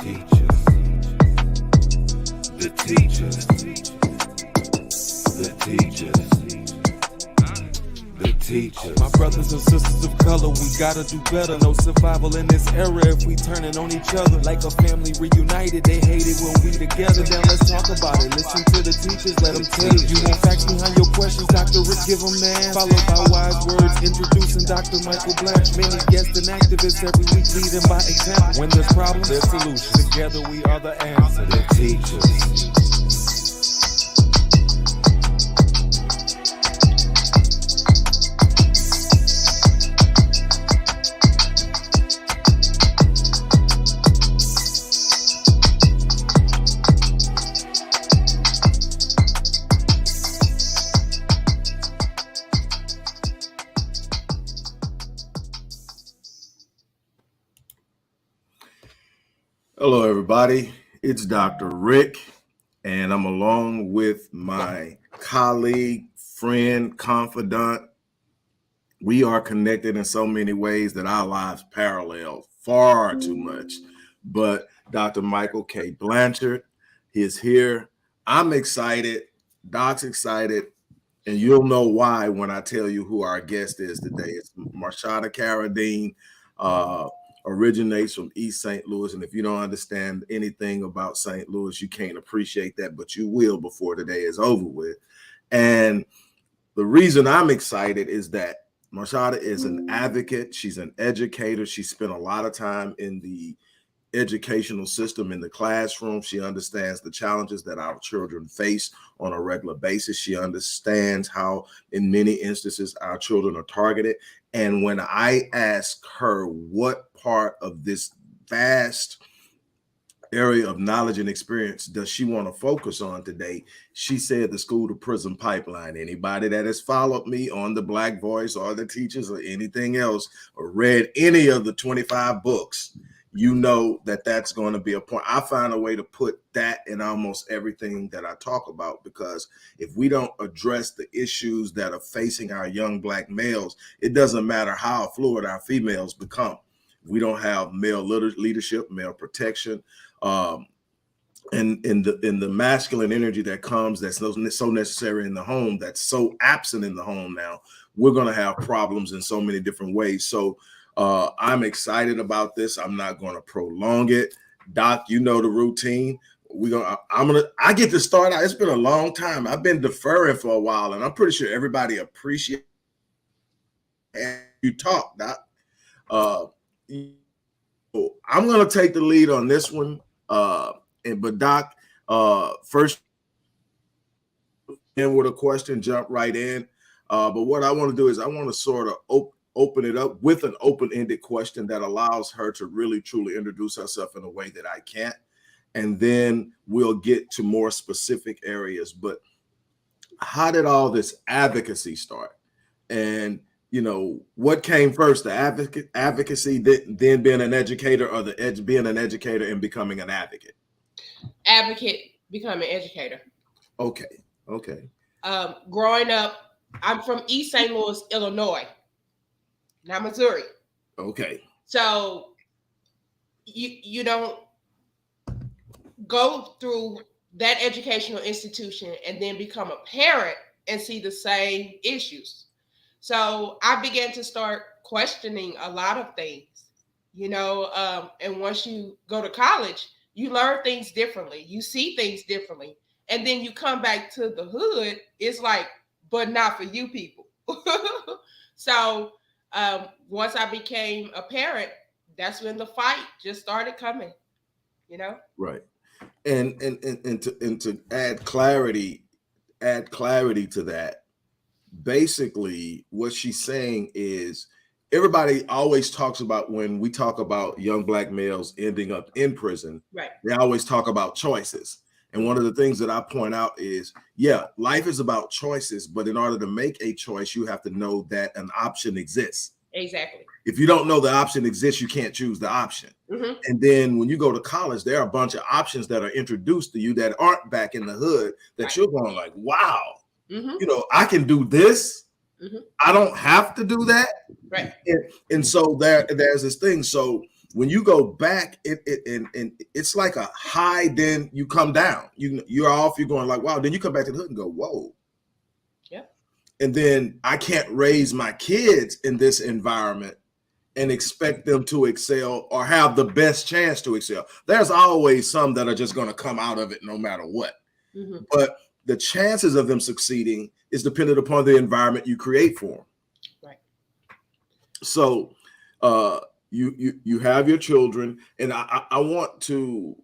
teachers, the teachers, the teachers, the teachers. My brothers and sisters of color, we gotta do better. No survival in this era if we turning on each other. Like a family reunited, they hate it when we together. Now let's talk about it. Listen to the teachers, let them tell you. You want facts behind your questions, Dr. Rick, give them the answer. Followed by wise words, introducing Dr. Michael Blanche. Many guests and activists every week leading by example. When there's problems, there's solutions. Together we are the answer. The teachers. Hello, everybody. It's Dr. Rick, and I'm along with my colleague, friend, confidant. We are connected in so many ways that our lives parallel far too much. But Dr. Michael K. Blanchard is here. I'm excited. Doc's excited. And you'll know why when I tell you who our guest is today. It's Marshata Caradine. Originates from East St. Louis. And if you don't understand anything about St. Louis, you can't appreciate that, but you will before the day is over with. And the reason I'm excited is that Marshata is an advocate. She's an educator. She spent a lot of time in the educational system in the classroom. She understands the challenges that our children face on a regular basis. She understands how, in many instances, our children are targeted. And when I ask her what part of this vast area of knowledge and experience does she want to focus on today, she said the school to prison pipeline. Anybody that has followed me on the Black Voice or the Teachers or anything else or read any of the 25 books, you know that that's going to be a point. I find a way to put that in almost everything that I talk about, because if we don't address the issues that are facing our young Black males, it doesn't matter how fluid our females become. We don't have male leadership, male protection, and in the masculine energy that comes, that's so necessary in the home, that's so absent in the home now, we're going to have problems in so many different ways. So I'm excited about this. I'm not going to prolong it. Doc, you know the routine. I get to start out. It's been a long time. I've been deferring for a while, and I'm pretty sure everybody appreciates you talk, Doc. I'm going to take the lead on this one. But Doc, first in with a question, jump right in. But what I want to do is I want to sort of open it up with an open-ended question that allows her to really truly introduce herself in a way that I can't. And then we'll get to more specific areas. But how did all this advocacy start? And, you know, what came first, the advocacy, then being an educator, or being an educator and becoming an advocate? Advocate, becoming educator. Okay. Growing up, I'm from East St. Louis, Illinois, not Missouri. Okay. So you don't go through that educational institution and then become a parent and see the same issues. So I began to start questioning a lot of things, you know, and once you go to college, you learn things differently. You see things differently. And then you come back to the hood, it's like, but not for you people. So once I became a parent, that's when the fight just started coming, you know? Right. And to add clarity to that, basically what she's saying is everybody always talks about, when we talk about young Black males ending up in prison, right, they always talk about choices. And one of the things that I point out is, yeah, life is about choices, but in order to make a choice, you have to know that an option exists. Exactly. If you don't know the option exists, you can't choose the option. Mm-hmm. And then when you go to college, there are a bunch of options that are introduced to you that aren't back in the hood, that right, you're going like, wow, mm-hmm, you know, I can do this. Mm-hmm. I don't have to do that. Right. And so there's this thing. So when you go back, and it's like a high, then you come down. You're off, you're going like, wow, then you come back to the hood and go, whoa. Yep. And then I can't raise my kids in this environment and expect them to excel or have the best chance to excel. There's always some that are just going to come out of it no matter what. Mm-hmm. But the chances of them succeeding is dependent upon the environment you create for them. Right. So you have your children, and I want to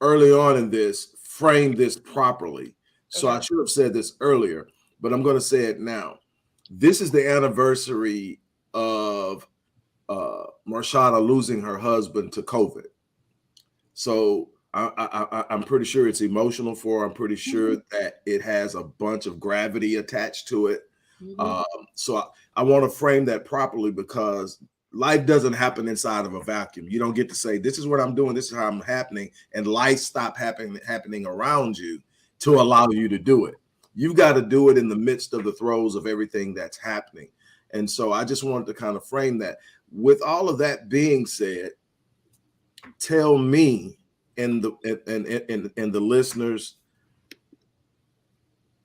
early on in this frame this properly. So Okay. I should have said this earlier, but I'm going to say it now. This is the anniversary of Marshata losing her husband to COVID. So I'm pretty sure it's emotional for her. I'm pretty sure that it has a bunch of gravity attached to it. Mm-hmm. So I want to frame that properly, because life doesn't happen inside of a vacuum. You don't get to say, this is what I'm doing, this is how I'm happening, and life stop happening around you to allow you to do it. You've got to do it in the midst of the throes of everything that's happening. And so I just wanted to kind of frame that. With all of that being said, tell me and the listeners,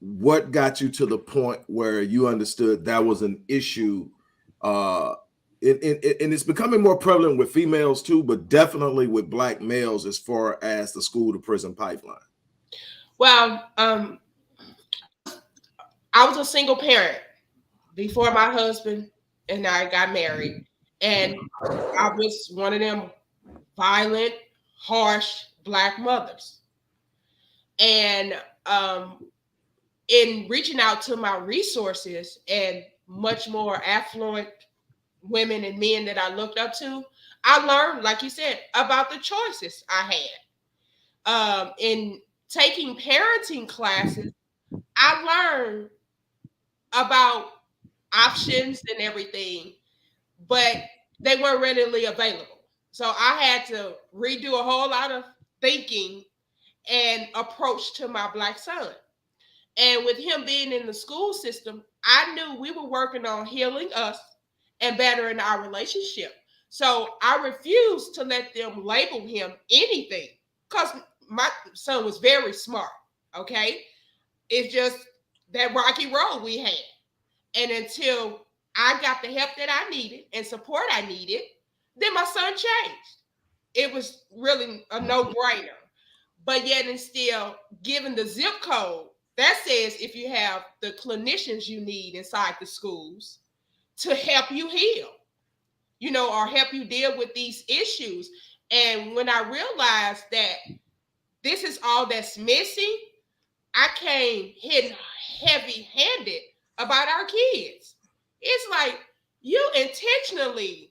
what got you to the point where you understood that was an issue? And it's becoming more prevalent with females too, but definitely with Black males as far as the school to prison pipeline. Well, I was a single parent before my husband and I got married, and I was one of them violent, harsh Black mothers. And in reaching out to my resources and much more affluent women and men that I looked up to, I learned, like you said, about the choices I had. In taking parenting classes, I learned about options and everything, but they weren't readily available. So I had to redo a whole lot of thinking and approach to my Black son. And with him being in the school system, I knew we were working on healing us and bettering our relationship. So I refused to let them label him anything, because my son was very smart. Okay. It's just that rocky road we had. And until I got the help that I needed and support I needed, then my son changed. It was really a no-brainer. But yet and still, given the zip code, that says if you have the clinicians you need inside the schools to help you heal, or help you deal with these issues. And when I realized that this is all that's missing, I came hitting heavy-handed about our kids. It's like you intentionally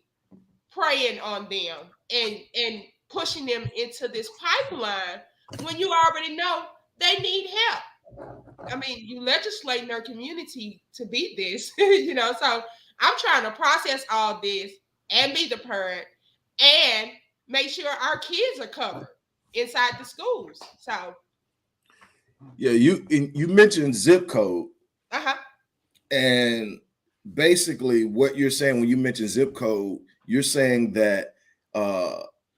preying on them and pushing them into this pipeline when you already know they need help. I mean, you legislate in their community to be this, So I'm trying to process all this and be the parent and make sure our kids are covered inside the schools. So Yeah, you mentioned zip code, uh-huh. and basically what you're saying when you mention zip code, you're saying that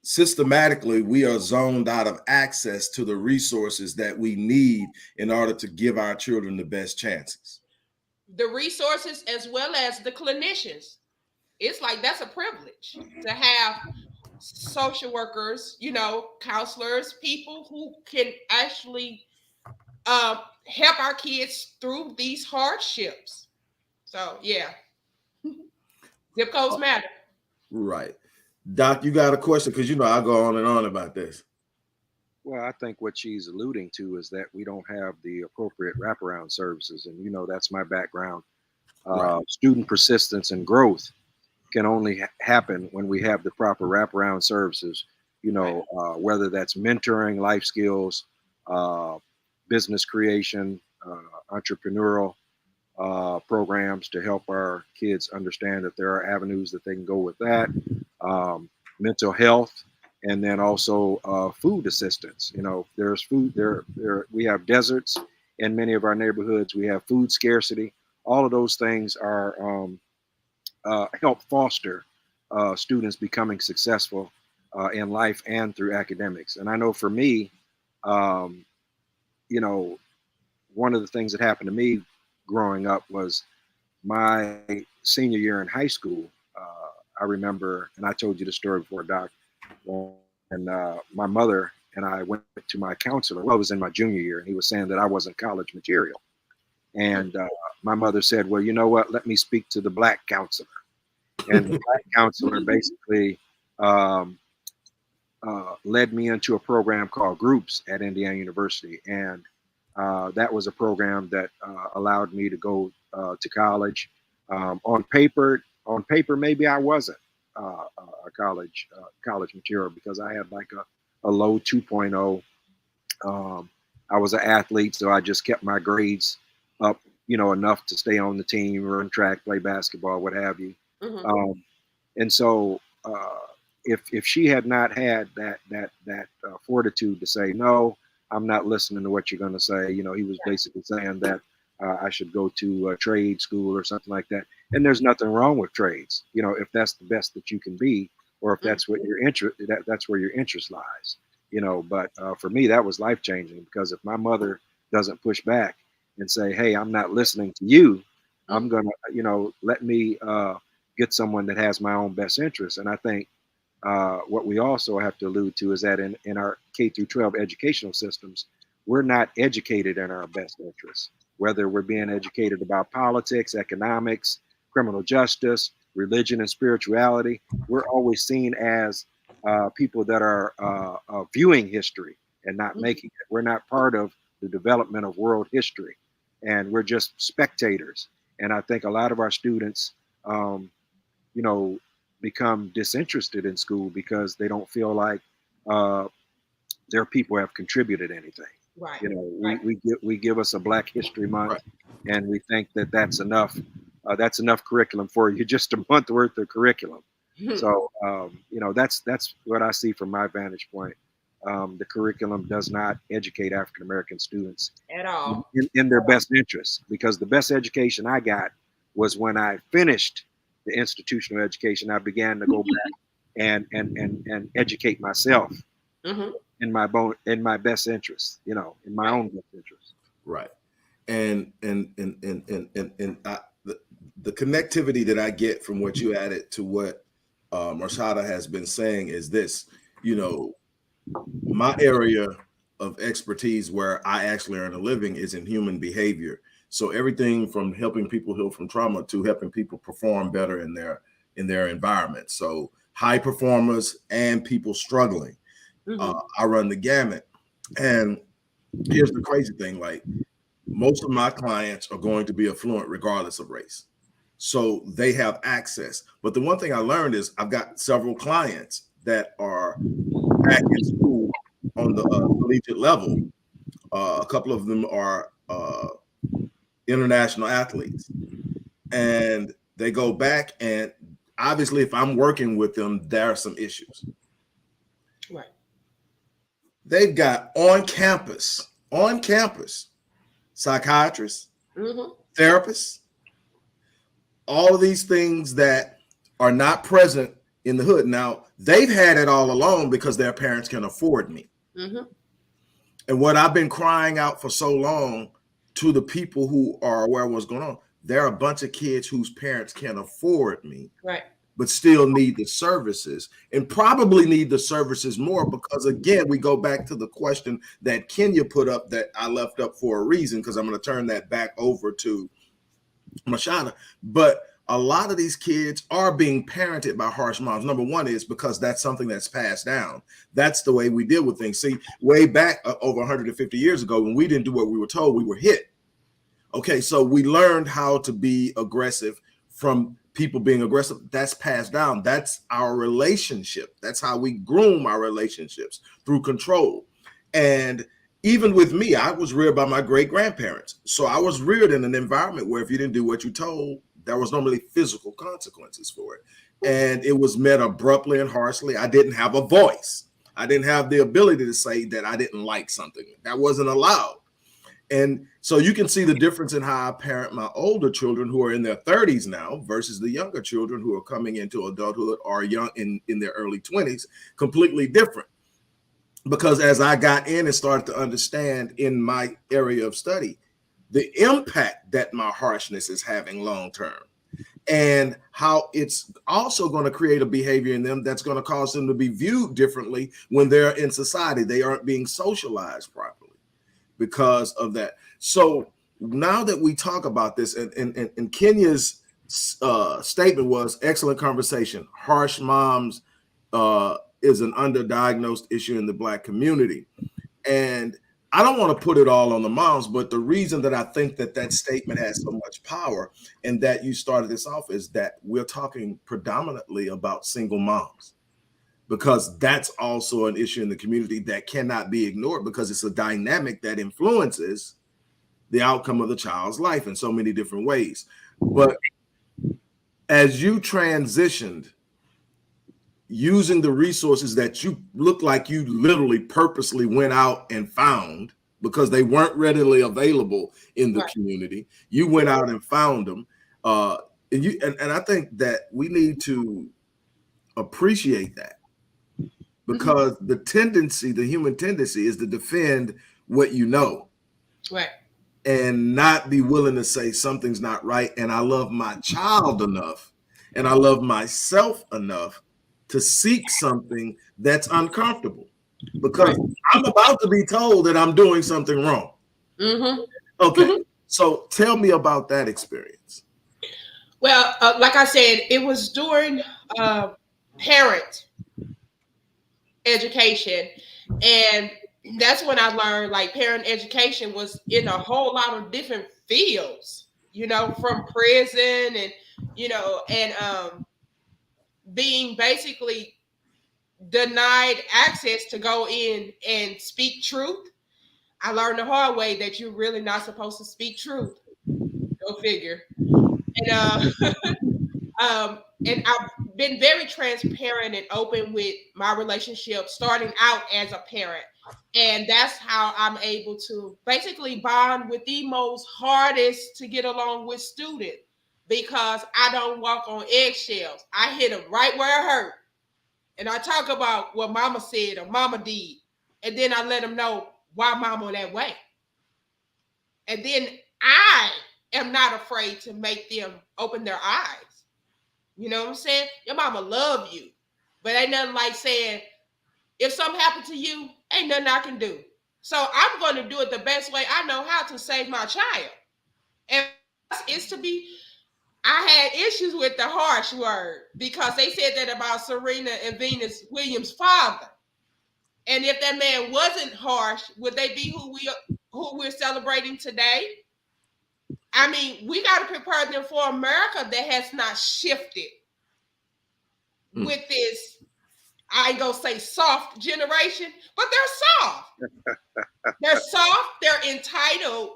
systematically we are zoned out of access to the resources that we need in order to give our children the best chances. The resources as well as the clinicians. It's like that's a privilege to have social workers, counselors, people who can actually help our kids through these hardships. So yeah, zip codes matter. Right. Doc, you got a question? Because I go on and on about this. Well, I think what she's alluding to is that we don't have the appropriate wraparound services. And, that's my background. Right. Student persistence and growth can only happen when we have the proper wraparound services, whether that's mentoring, life skills, business creation, entrepreneurial programs to help our kids understand that there are avenues that they can go with that, mental health, and then also food assistance. There's food there. We have deserts in many of our neighborhoods. We have food scarcity. All of those things are help foster students becoming successful in life and through academics. And I know for me, um, you know, one of the things that happened to me growing up was my senior year in high school. I remember, and I told you the story before, Doc, and my mother and I went to my counselor. Well, I was in my junior year, and he was saying that I wasn't college material. And my mother said, well, you know what? Let me speak to the black counselor. And the black counselor basically led me into a program called Groups at Indiana University. And that was a program that allowed me to go to college. On paper, maybe I wasn't a college material because I had like a low 2.0. I was an athlete, so I just kept my grades up, enough to stay on the team, run track, play basketball, what have you. Mhm. And so, if she had not had that fortitude to say no, I'm not listening to what you're going to say. He was basically saying that I should go to a trade school or something like that. And there's nothing wrong with trades, if that's the best that you can be, or if that's what your interest, that's where your interest lies. But for me, that was life changing because if my mother doesn't push back and say, hey, I'm not listening to you, I'm gonna, let me get someone that has my own best interest. And I think what we also have to allude to is that in our K through 12 educational systems, we're not educated in our best interests, whether we're being educated about politics, economics, criminal justice, religion, and spirituality. We're always seen as people that are viewing history and not making it. We're not part of the development of world history, and we're just spectators. And I think a lot of our students, become disinterested in school because they don't feel like their people have contributed anything. Right. We give us a Black History Month, Right. and we think that that's enough. That's enough curriculum for you, just a month worth of curriculum. So that's what I see from my vantage point. The curriculum does not educate African American students At all. in their best interests, because the best education I got was when I finished the institutional education. I began to go back and educate myself Mhm. in my best interest, in my own best interest. Right. And the connectivity that I get from what you added to what Marshata has been saying is this, my area of expertise where I actually earn a living is in human behavior. So everything from helping people heal from trauma to helping people perform better in their environment. So high performers and people struggling. I run the gamut. And here's the crazy thing, like most of my clients are going to be affluent regardless of race. So they have access. But the one thing I learned is I've got several clients that are back in school on the collegiate level. A couple of them are international athletes. And they go back, and obviously, if I'm working with them, there are some issues. Right. They've got on campus, psychiatrists, therapists, all of these things that are not present in the hood. Now, they've had it all along because their parents can afford me. And what I've been crying out for so long to the people who are aware of what's going on, there are a bunch of kids whose parents can't afford me, Right. but still need the services, and probably need the services more because, again, we go back to the question that Kenya put up that I left up for a reason, because I'm going to turn that back over to Marshata. But a lot of these kids are being parented by harsh moms. Number one is because that's something that's passed down. That's the way we deal with things. See, way back over 150 years ago, when we didn't do what we were told, we were hit. Okay, so we learned how to be aggressive from people being aggressive. That's passed down. That's our relationship. That's how we groom our relationships, through control. And even with me, I was reared by my great grandparents. So I was reared in an environment where if you didn't do what you told, there was normally physical consequences for it. And it was met abruptly and harshly. I didn't have a voice. I didn't have the ability to say that I didn't like something. That wasn't allowed. And so you can see the difference in how I parent my older children who are in their 30s now versus the younger children who are coming into adulthood or young in their early 20s, completely different. Because as I got in and started to understand in my area of study, the impact that my harshness is having long term, and how it's also going to create a behavior in them that's going to cause them to be viewed differently when they're in society. They aren't being socialized properly because of that. So now that we talk about this, and Kenya's statement was excellent conversation. Harsh moms is an underdiagnosed issue in the Black community. And I don't want to put it all on the moms, but the reason that I think that that statement has so much power and that you started this off is that we're talking predominantly about single moms, because that's also an issue in the community that cannot be ignored, because it's a dynamic that influences the outcome of the child's life in so many different ways. But as you transitioned using the resources that you look like you literally purposely went out and found because they weren't readily available in the community, you went out and found them. And I think that we need to appreciate that, because the tendency, the human tendency, is to defend what you know. Right. And not be willing to say something's not right. And I love my child enough and I love myself enough to seek something that's uncomfortable, because I'm about to be told that I'm doing something wrong. Okay. So tell me about that experience. Well, like I said, it was during parent education, and that's when I learned like parent education was in a whole lot of different fields, you know, from prison and, you know, and being basically denied access to go in and speak truth. I learned the hard way that you're really not supposed to speak truth. Go figure. And and I've been very transparent and open with my relationship starting out as a parent. And that's how I'm able to basically bond with the most hardest to get along with student, because I don't walk on eggshells. I hit them right where it hurt. And I talk about what mama said or mama did. And then I let them know why mama that way. And then I am not afraid to make them open their eyes. You know what I'm saying? Your mama love you. But ain't nothing like saying, if something happened to you, ain't nothing I can do. So I'm going to do it the best way I know how to save my child. And it's to be, I had issues with the harsh word, because they said that about Serena and Venus Williams' father. And if that man wasn't harsh, would they be who we're celebrating today? I mean, we got to prepare them for America that has not shifted with this, I ain't gonna say soft generation, but they're soft. They're soft, they're entitled,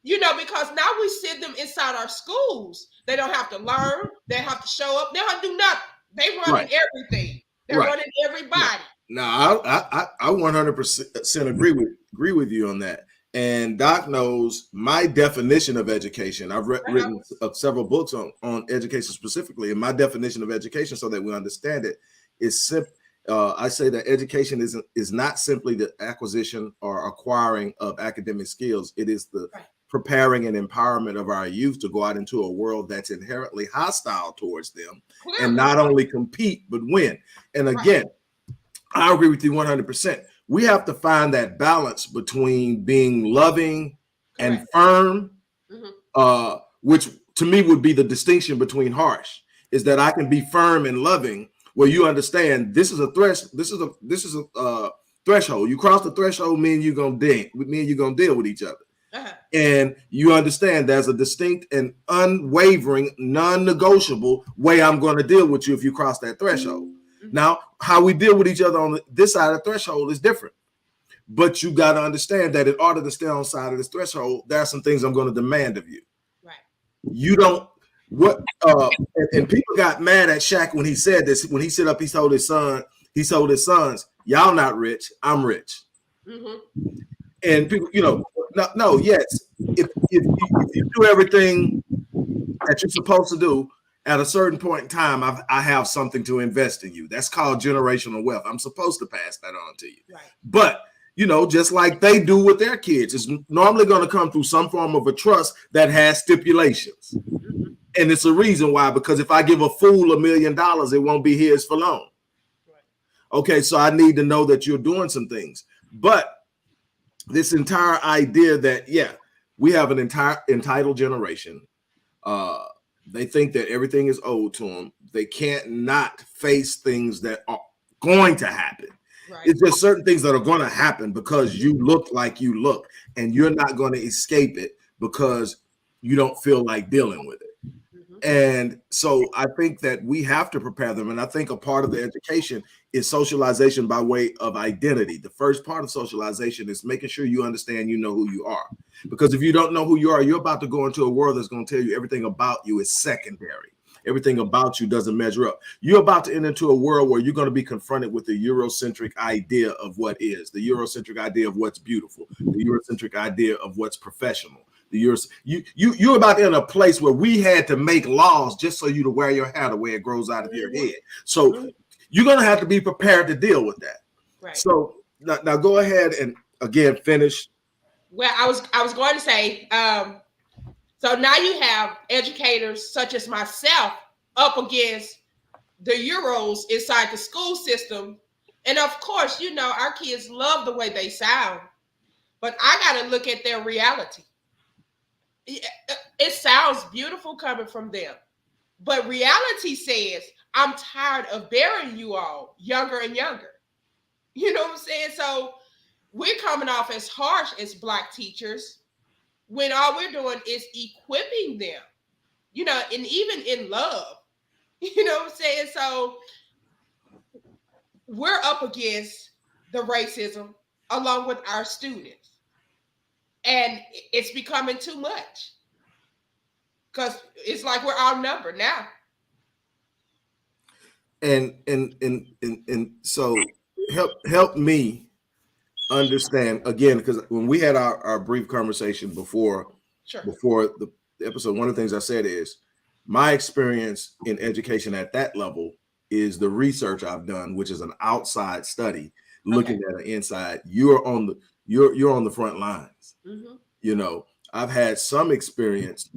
you know, because now we send them inside our schools. They don't have to learn, they have to show up, they don't have to do nothing. They running everything. They're running everybody. Now, I 100% agree with you on that. And Doc knows my definition of education. I've written several books on education specifically, and my definition of education, so that we understand it, is simple. I say that education is not simply the acquisition or acquiring of academic skills. It is the preparing and empowerment of our youth to go out into a world that's inherently hostile towards them, and not only compete but win. And again, I agree with you 100%. We have to find that balance between being loving and firm, which to me would be the distinction between harsh, is that I can be firm and loving, where you understand this is a threshold. You cross the threshold, me and you gonna deal with each other. And you understand there's a distinct and unwavering, non-negotiable way I'm going to deal with you if you cross that threshold. Now, how we deal with each other on this side of the threshold is different. But you got to understand that in order to stay on the side of this threshold, there are some things I'm going to demand of you. Right. You don't, and people got mad at Shaq when he said this. When he stood up, he told his sons, y'all not rich, I'm rich. And people, no, yes. If you do everything that you're supposed to do, at a certain point in time, I have something to invest in you. That's called generational wealth. I'm supposed to pass that on to you. Right. But just like they do with their kids, it's normally going to come through some form of a trust that has stipulations. Mhm. And it's a reason why, because if I give a fool $1 million, it won't be his for long. Right. Okay, so I need to know that you're doing some things. But this entire idea that, we have an entire entitled generation. They think that everything is owed to them. They can't not face things that are going to happen. Right. It's just certain things that are going to happen because you look like you look, and you're not going to escape it because you don't feel like dealing with it. Mhm. And so I think that we have to prepare them. And I think a part of the education is socialization by way of identity. The first part of socialization is making sure you understand you know who you are. Because if you don't know who you are, you're about to go into a world that's going to tell you everything about you is secondary. Everything about you doesn't measure up. You're about to enter into a world where you're going to be confronted with the Eurocentric idea of what is, the Eurocentric idea of what's beautiful, the Eurocentric idea of what's professional. You're about to enter a place where we had to make laws just so you to wear your hair the way it grows out of your head. So you're going to have to be prepared to deal with that. Right. So now go ahead and again finish. Well, I was going to say, so now you have educators such as myself up against the Euros inside the school system. And of course, our kids love the way they sound, but I got to look at their reality. It sounds beautiful coming from them, but reality says, I'm tired of burying you all younger and younger. You know what I'm saying? So we're coming off as harsh as Black teachers when all we're doing is equipping them, and even in love, you know what I'm saying? So we're up against the racism along with our students. And it's becoming too much because it's like we're outnumbered now. And so help me understand again, because when we had our brief conversation before the episode, one of the things I said is my experience in education at that level is the research I've done, which is an outside study looking at an inside. You're on the front lines. Mm-hmm. I've had some experience.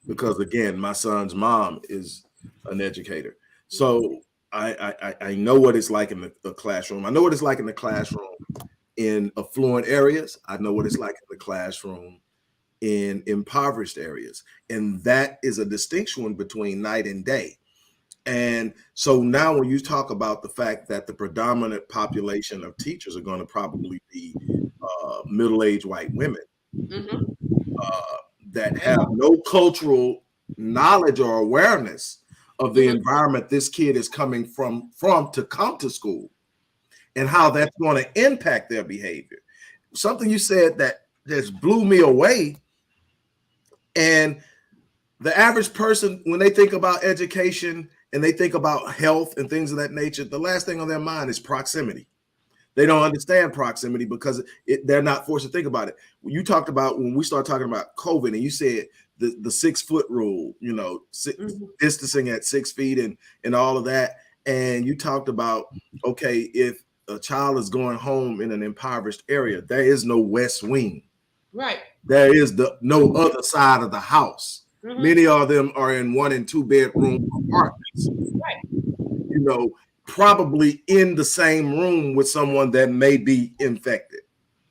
Because again, my son's mom is an educator. So I know what it's like in the classroom. I know what it's like in the classroom in affluent areas. I know what it's like in the classroom in impoverished areas. And that is a distinction between night and day. And so now when you talk about the fact that the predominant population of teachers are going to probably be middle-aged white women, Mm-hmm. that have no cultural knowledge or awareness of the environment this kid is coming from to come to school and how that's going to impact their behavior. Something you said that just blew me away. And the average person, when they think about education and they think about health and things of that nature, the last thing on their mind is proximity. They don't understand proximity because they're not forced to think about it. You talked about when we started talking about COVID, and you said the 6 foot rule, distancing at 6 feet and all of that. And you talked about, okay, if a child is going home in an impoverished area, there is no west wing. Right. There is no other side of the house. Mm-hmm. Many of them are in 1 and 2 bedroom apartments. Right. Probably in the same room with someone that may be infected.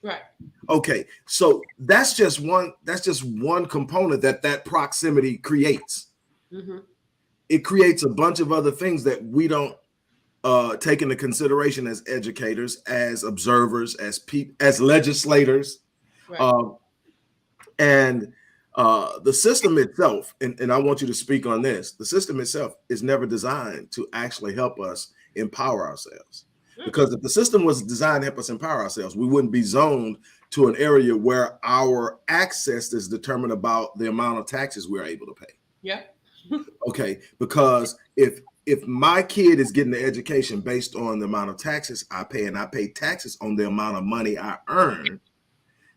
Right. Okay, so that's just one component that proximity creates. Mm-hmm. It creates a bunch of other things that we don't take into consideration as educators, as observers, as legislators. Right. And the system itself, and I want you to speak on this, the system itself is never designed to actually help us empower ourselves. Because if the system was designed to help us empower ourselves, we wouldn't be zoned to an area where our access is determined about the amount of taxes we're able to pay. Yeah. Okay, because if if my kid is getting the education based on the amount of taxes I pay, and I pay taxes on the amount of money I earn,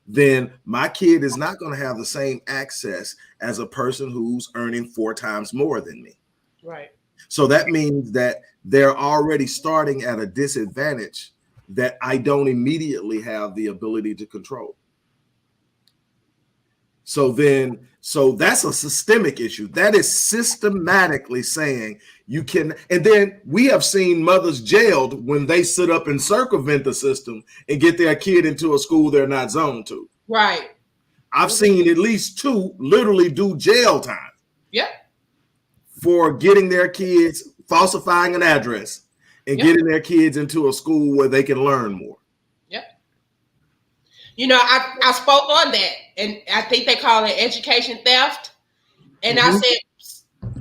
then my kid is not going to have the same access as a person who's earning 4 times more than me. Right. So that means that they're already starting at a disadvantage that I don't immediately have the ability to control. So that's a systemic issue. That is systematically saying you can, and then we have seen mothers jailed when they sit up and circumvent the system and get their kid into a school they're not zoned to. Right. I've seen at least 2 literally do jail time. Yep. For getting their kids, falsifying an address and getting their kids into a school where they can learn more. Yep. You know, I spoke on that, and I think they call it education theft. And I said,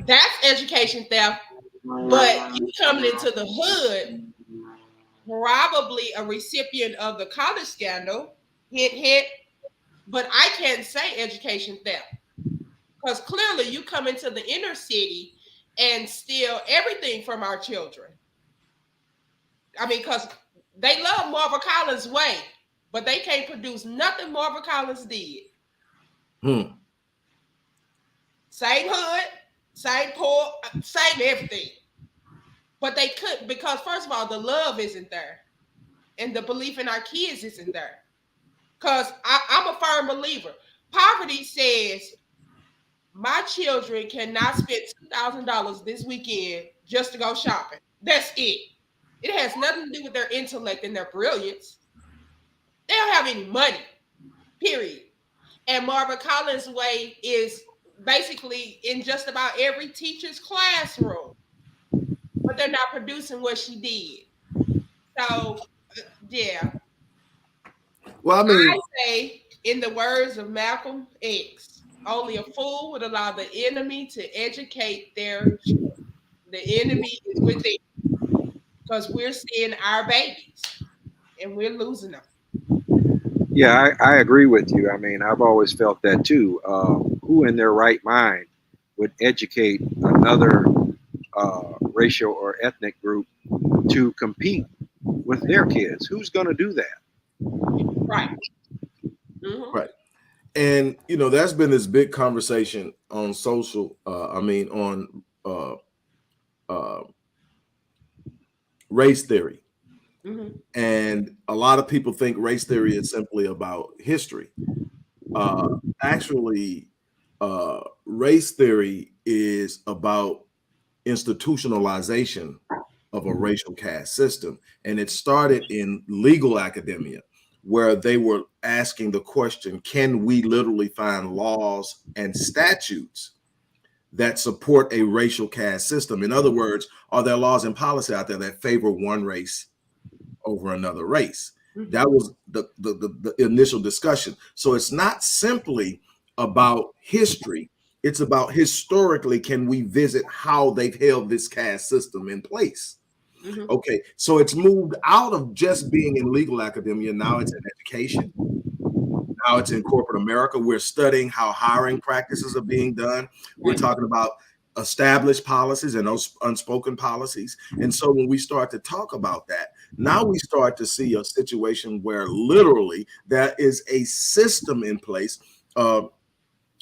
that's education theft, but you coming into the hood, probably a recipient of the college scandal, hint, but I can't say education theft. Because clearly you come into the inner city and steal everything from our children. I mean, because they love Marva Collins' way, but they can't produce nothing Marva Collins did. Same hood, same poor, same everything. But they couldn't, because first of all, the love isn't there. And the belief in our kids isn't there. Because I'm a firm believer. Poverty says, my children cannot spend $2,000 this weekend just to go shopping. That's it. It has nothing to do with their intellect and their brilliance. They don't have any money, period. And Marva Collins' way is basically in just about every teacher's classroom, but they're not producing what she did. So, yeah. Well, I mean, I say, in the words of Malcolm X, only a fool would allow the enemy to educate their children. The enemy is within, because we're seeing our babies and we're losing them. Yeah, I agree with you. I mean, I've always felt that too. Who in their right mind would educate another racial or ethnic group to compete with their kids? Who's going to do that? Right. Right. And, you know, there's been this big conversation on social, on race theory. And a lot of people think race theory is simply about history. Actually, race theory is about institutionalization of a racial caste system. And it started in legal academia, where they were asking the question, can we literally find laws and statutes that support a racial caste system? In other words, are there laws and policy out there that favor one race over another race? That was the initial discussion. So it's not simply about history. It's about historically, can we visit how they've held this caste system in place? Okay, so it's moved out of just being in legal academia. Now it's in education. Now it's in corporate America. We're studying how hiring practices are being done. We're talking about established policies and those unspoken policies. And so when we start to talk about that, now we start to see a situation where literally there is a system in place.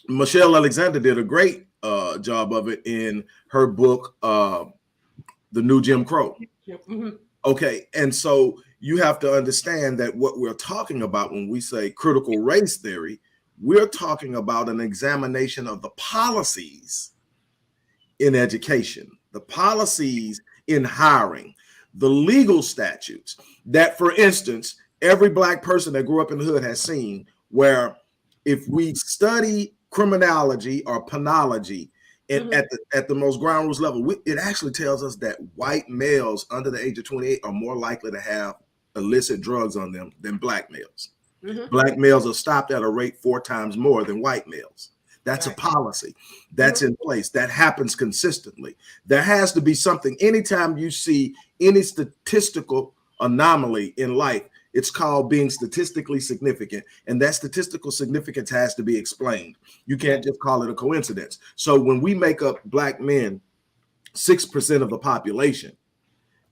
Michelle Alexander did a great job of it in her book, The New Jim Crow. Okay, and so you have to understand that what we're talking about when we say critical race theory, we're talking about an examination of the policies in education, the policies in hiring, the legal statutes that, for instance, every Black person that grew up in the hood has seen, where if we study criminology or penology, and at the most ground rules level, it actually tells us that white males under the age of 28 are more likely to have illicit drugs on them than Black males. Black males are stopped at a rate 4 times more than white males. That's a policy that's in place that happens consistently. There has to be something. Anytime you see any statistical anomaly in life, it's called being statistically significant. And that statistical significance has to be explained. You can't just call it a coincidence. So when we make up Black men 6% of the population.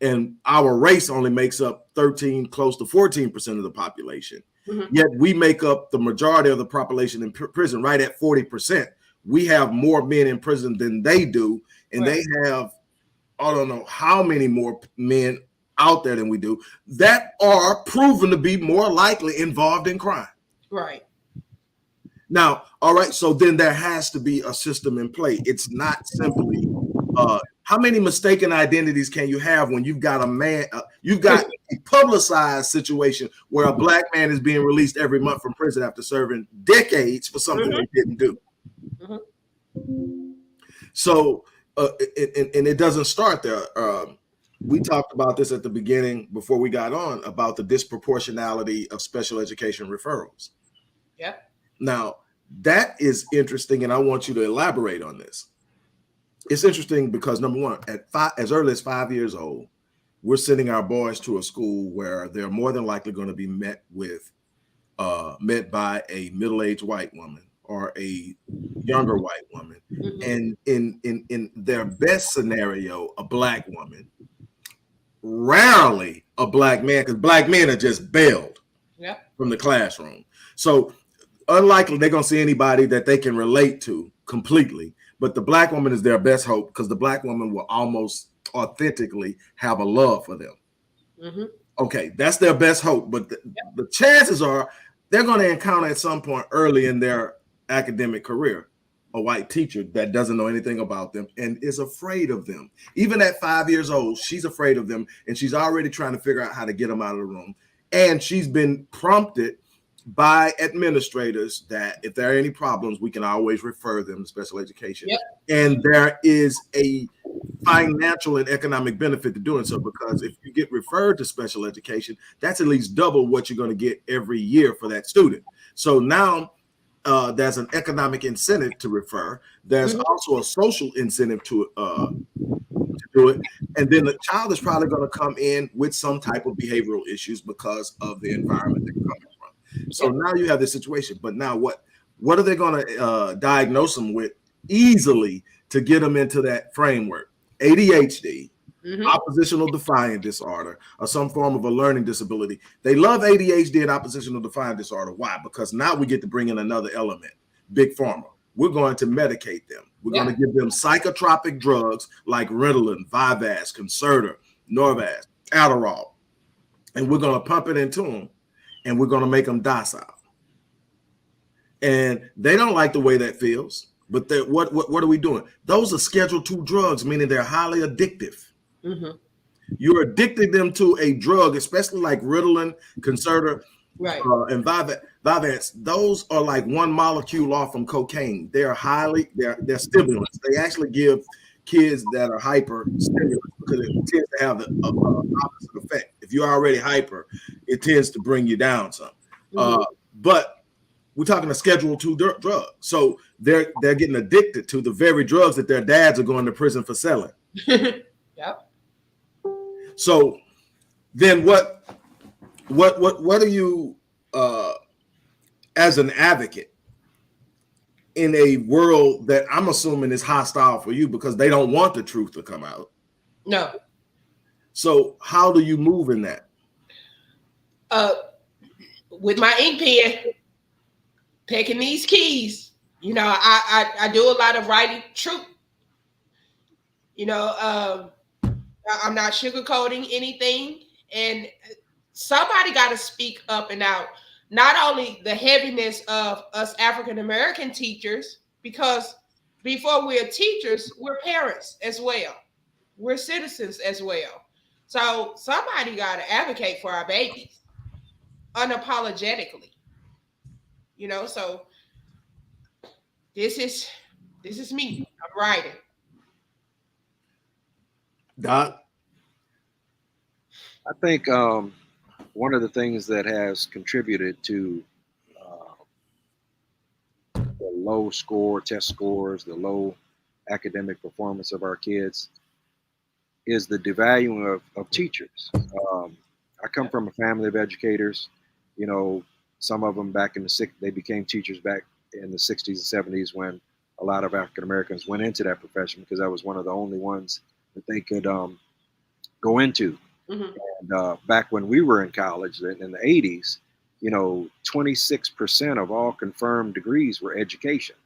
And our race only makes up 13, close to 14% of the population. Mm-hmm. Yet we make up the majority of the population in prison, right at 40%. We have more men in prison than they do. And Right. they have, I don't know how many more men out there than we do that are proven to be more likely involved in crime. Right. Now, all right, so then there has to be a system in play. It's not simply how many mistaken identities can you have when you've got a man, you've got a publicized situation where a black man is being released every month from prison after serving decades for something Mm-hmm. they didn't do. Mm-hmm. So, and it doesn't start there. We talked about this at the beginning before we got on about the disproportionality of special education referrals. Yep. Now, that is interesting, and I want you to elaborate on this. It's interesting because, number one, as early as 5 years old, we're sending our boys to a school where they're more than likely going to be met by a middle-aged white woman or a younger white woman, Mm-hmm. and in their best scenario, a black woman. Rarely a black man, because black men are just bailed from the classroom. So unlikely they're going to see anybody that they can relate to completely. But the black woman is their best hope because the black woman will almost authentically have a love for them. Mm-hmm. Okay, that's their best hope. But the chances are they're going to encounter at some point early in their academic career a white teacher that doesn't know anything about them and is afraid of them. Even at 5 years old, she's afraid of them, and she's already trying to figure out how to get them out of the room. And she's been prompted by administrators that if there are any problems, we can always refer them to special education. Yep. And there is a financial and economic benefit to doing so, because if you get referred to special education, that's at least double what you're going to get every year for that student. So now there's an economic incentive to refer. There's also a social incentive to do it. And then the child is probably going to come in with some type of behavioral issues because of the environment they're coming from. So now you have this situation. But now what are they going to diagnose them with easily to get them into that framework? ADHD, oppositional defiant disorder, or some form of a learning disability. They love ADHD and oppositional defiant disorder. Why? Because now we get to bring in another element, big pharma. We're going to medicate them. We're going to give them psychotropic drugs like Ritalin, Vyvanse, Concerta, Norvasc, Adderall, and we're going to pump it into them, and we're going to make them docile. And they don't like the way that feels. But what are we doing? Those are Schedule II drugs, meaning they're highly addictive. Mm-hmm. You're addicting them to a drug, especially like Ritalin, Concerta, and Vyvanse. Those are like one molecule off from cocaine. They're stimulants. They actually give kids that are hyper stimulants because it tends to have the opposite effect. If you're already hyper, it tends to bring you down some. But we're talking a Schedule II drug. So they're getting addicted to the very drugs that their dads are going to prison for selling. Yep. So then what are you as an advocate in a world that I'm assuming is hostile for you because they don't want the truth to come out? No. So how do you move in that? With my ink pen, picking these keys. You know, I do a lot of writing truth. You know, I'm not sugarcoating anything. And somebody got to speak up and out. Not only the heaviness of us African-American teachers, because before we're teachers, we're parents as well. We're citizens as well. So somebody got to advocate for our babies unapologetically. You know, so this is me. I'm writing. Doc? I think one of the things that has contributed to the low test scores, the low academic performance of our kids is the devaluing of teachers. I come from a family of educators. You know, some of them back in they became teachers back in the 60s and 70s when a lot of African Americans went into that profession because that was one of the only ones that they could go into. Mhm. And back when we were in college in the 80s, 26% of all confirmed degrees were education.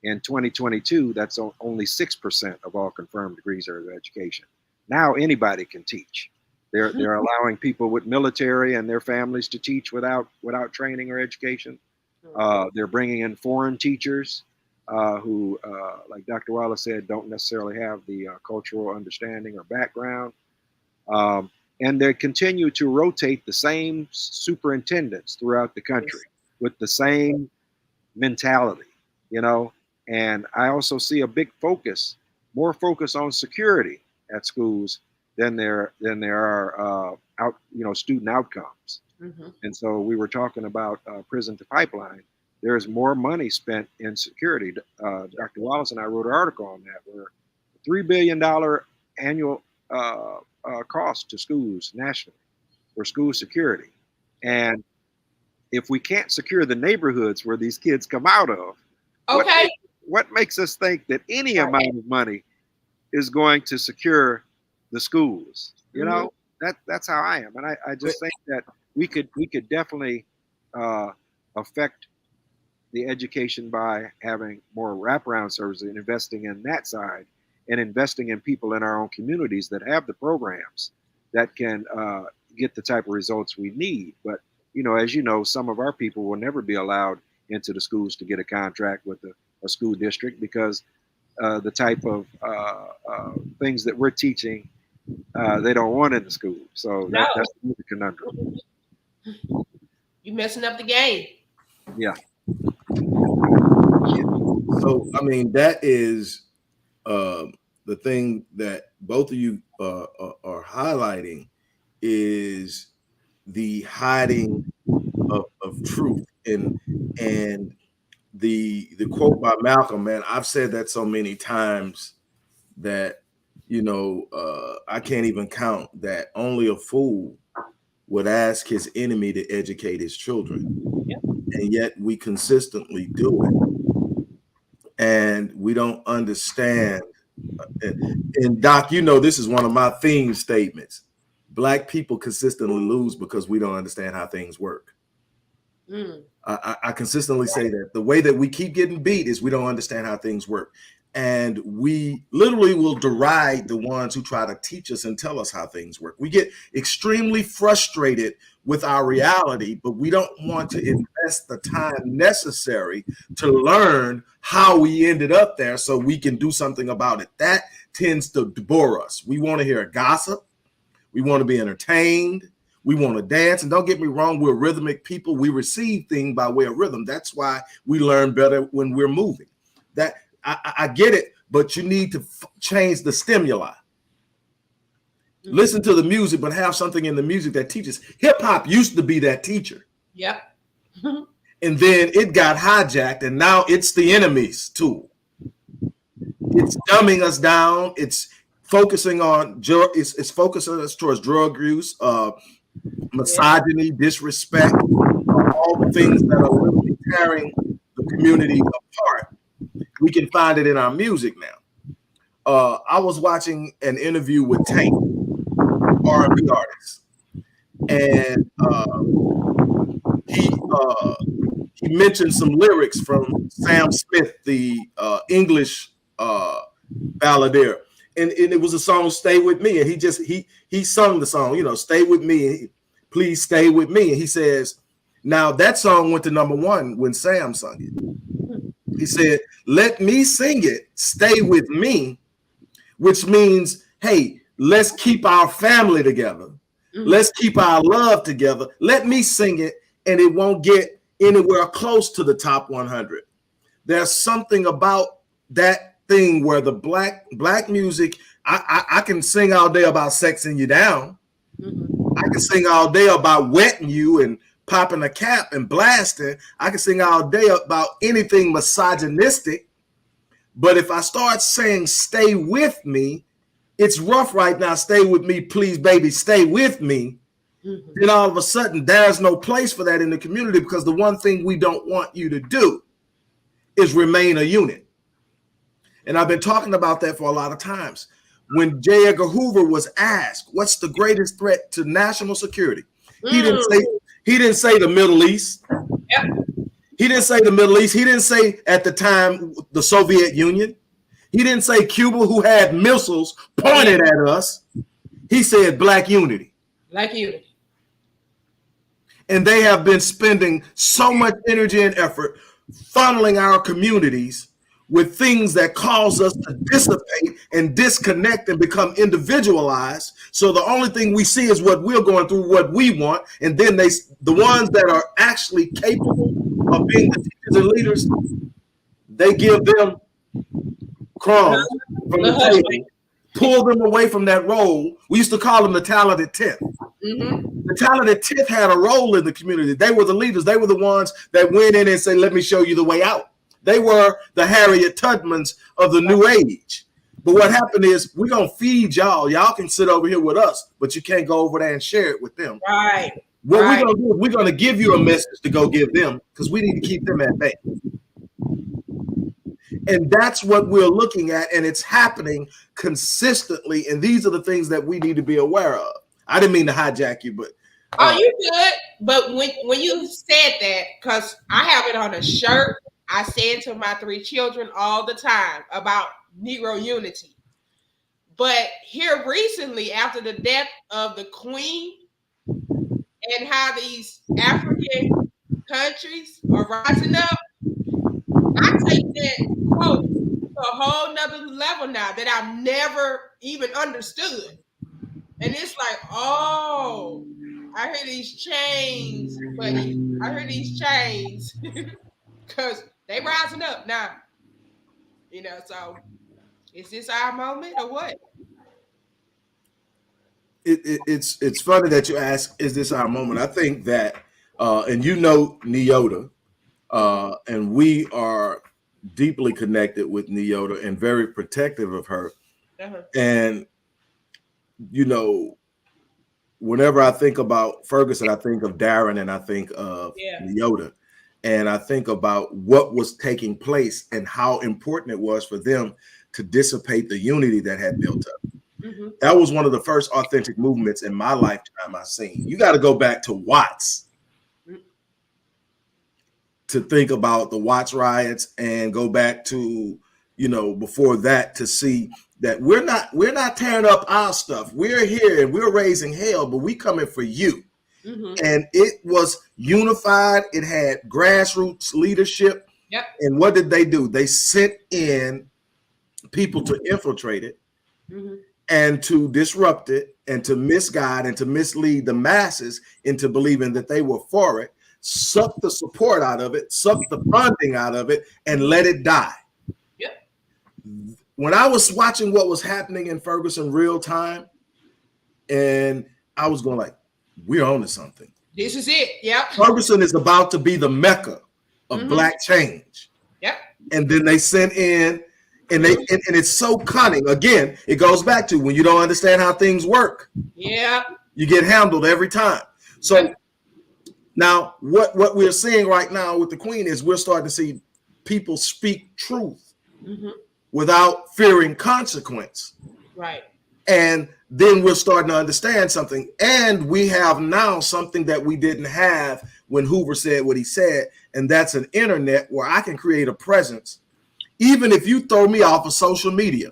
In 2022, that's only 6% of all confirmed degrees are education. Now anybody can teach. They're allowing people with military and their families to teach without training or education. They're bringing in foreign teachers who, like Dr. Wallace said, don't necessarily have the cultural understanding or background. And they continue to rotate the same superintendents throughout the country with the same mentality, And I also see a big more focus on security at schools than there are student outcomes. Mm-hmm. And so we were talking about prison to pipeline. There's more money spent in security. Dr. Wallace and I wrote an article on that, where $3 billion annual cost to schools nationally for school security. And if we can't secure the neighborhoods where these kids come out of, what makes us think that any amount of money is going to secure the schools? That's how I am. And I just think that we could definitely affect the education by having more wraparound services and investing in that side, and investing in people in our own communities that have the programs that can get the type of results we need. But, as you know, some of our people will never be allowed into the schools to get a contract with a school district because the type of things that we're teaching, they don't want in the school. So that's the conundrum. You're messing up the game. Yeah. So, I mean, that is the thing that both of you are highlighting, is the hiding of truth. And the quote by Malcolm, man, I've said that so many times that, I can't even count that only a fool would ask his enemy to educate his children. Yep. And yet we consistently do it. And we don't understand. And Doc, this is one of my theme statements. Black people consistently lose because we don't understand how things work. I consistently say that the way that we keep getting beat is we don't understand how things work. And we literally will deride the ones who try to teach us and tell us how things work. We get extremely frustrated with our reality, but we don't want to invest the time necessary to learn how we ended up there so we can do something about it. That tends to bore us. We want to hear gossip. We want to be entertained. We want to dance. And don't get me wrong, we're rhythmic people. We receive things by way of rhythm. That's why we learn better when we're moving. That I get it, but you need to change the stimuli. Listen to the music, but have something in the music that teaches. Hip hop used to be that teacher. Yep. And then it got hijacked, and now it's the enemy's tool. It's dumbing us down. It's focusing on it's focusing us towards drug use, misogyny, disrespect, all the things that are literally tearing the community apart. We can find it in our music now. I was watching an interview with Tank, R&B artist, and he mentioned some lyrics from Sam Smith, the English balladeer, and it was a song "Stay With Me," and he sung the song, "Stay with me, please stay with me," and he says, now that song went to #1 when Sam sung it. He said, let me sing it, stay with me, which means, hey, let's keep our family together. Let's keep our love together. Let me sing it, and it won't get anywhere close to the top 100. There's something about that thing where the black music, I can sing all day about sexing you down. I can sing all day about wetting you and popping a cap and blasting. I can sing all day about anything misogynistic. But if I start saying stay with me, it's rough right now. Stay with me, please, baby, stay with me. Then all of a sudden, there's no place for that in the community, because the one thing we don't want you to do is remain a unit. And I've been talking about that for a lot of times. When J. Edgar Hoover was asked, what's the greatest threat to national security? He didn't say the Middle East. Yep. He didn't say the Middle East. He didn't say at the time the Soviet Union. He didn't say Cuba, who had missiles pointed at us. He said black unity. Black unity. And they have been spending so much energy and effort funneling our communities with things that cause us to dissipate and disconnect and become individualized. So the only thing we see is what we're going through, what we want. And then the ones that are actually capable of being the teachers and leaders, they give them crumbs from the table, pull them away from that role. We used to call them the talented 10th. The talented 10th had a role in the community. They were the leaders. They were the ones that went in and said, let me show you the way out. They were the Harriet Tubmans of the new age. But what happened is we're going to feed y'all. Y'all can sit over here with us, but you can't go over there and share it with them. Right. What we're going to do is we're going to give you a message to go give them because we need to keep them at bay. And that's what we're looking at, and it's happening consistently. And these are the things that we need to be aware of. I didn't mean to hijack you, but oh, you good. But when you said that, because I have it on a shirt, I say it to my 3 children all the time about Negro unity. But here recently, after the death of the Queen and how these African countries are rising up, I take that quote to a whole nother level now that I've never even understood. And it's like, oh, I hear these chains, buddy. I hear these chains because they rising up now. You know, so is this our moment or what? It's funny that you ask, is this our moment? I think that, and you know Neota, and we are deeply connected with Neota and very protective of her. And, you know, whenever I think about Ferguson, I think of Darren and I think of Neota. And I think about what was taking place and how important it was for them to dissipate the unity that had built up. That was one of the first authentic movements in my lifetime I've seen. You got to go back to Watts to think about the Watts riots and go back to, you know, before that to see that we're not tearing up our stuff. We're here and we're raising hell, but we coming for you. And it was unified. It had grassroots leadership. And what did they do? They sent in people to infiltrate it and to disrupt it and to misguide and to mislead the masses into believing that they were for it, suck the support out of it, suck the funding out of it, and let it die. When I was watching what was happening in Ferguson real time, and I was going like, we're on to something. This is it. Ferguson is about to be the Mecca of Black change. And then they sent in, and and it's so cunning. Again, it goes back to when you don't understand how things work. You get handled every time. So now what we're seeing right now with the Queen is we're starting to see people speak truth without fearing consequence. And then we're starting to understand something. And we have now something that we didn't have when Hoover said what he said. And that's an internet where I can create a presence. Even if you throw me off of social media,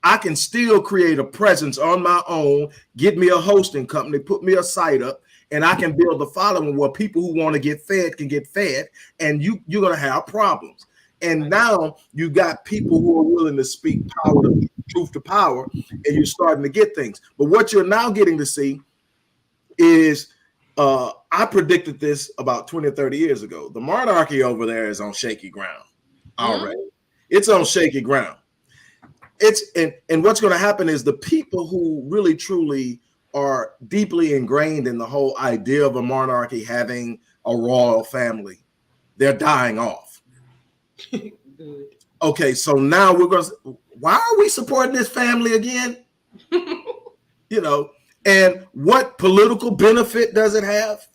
I can still create a presence on my own, get me a hosting company, put me a site up, and I can build a following where people who want to get fed can get fed. And you're going to have problems. And now you got people who are willing to speak power to truth to power, and you're starting to get things. But what you're now getting to see is, I predicted this about 20 or 30 years ago. The monarchy over there is on shaky ground already. It's on shaky ground. And what's going to happen is the people who really truly are deeply ingrained in the whole idea of a monarchy having a royal family, they're dying off. Okay, so now we're going to, why are we supporting this family again? You know, and what political benefit does it have?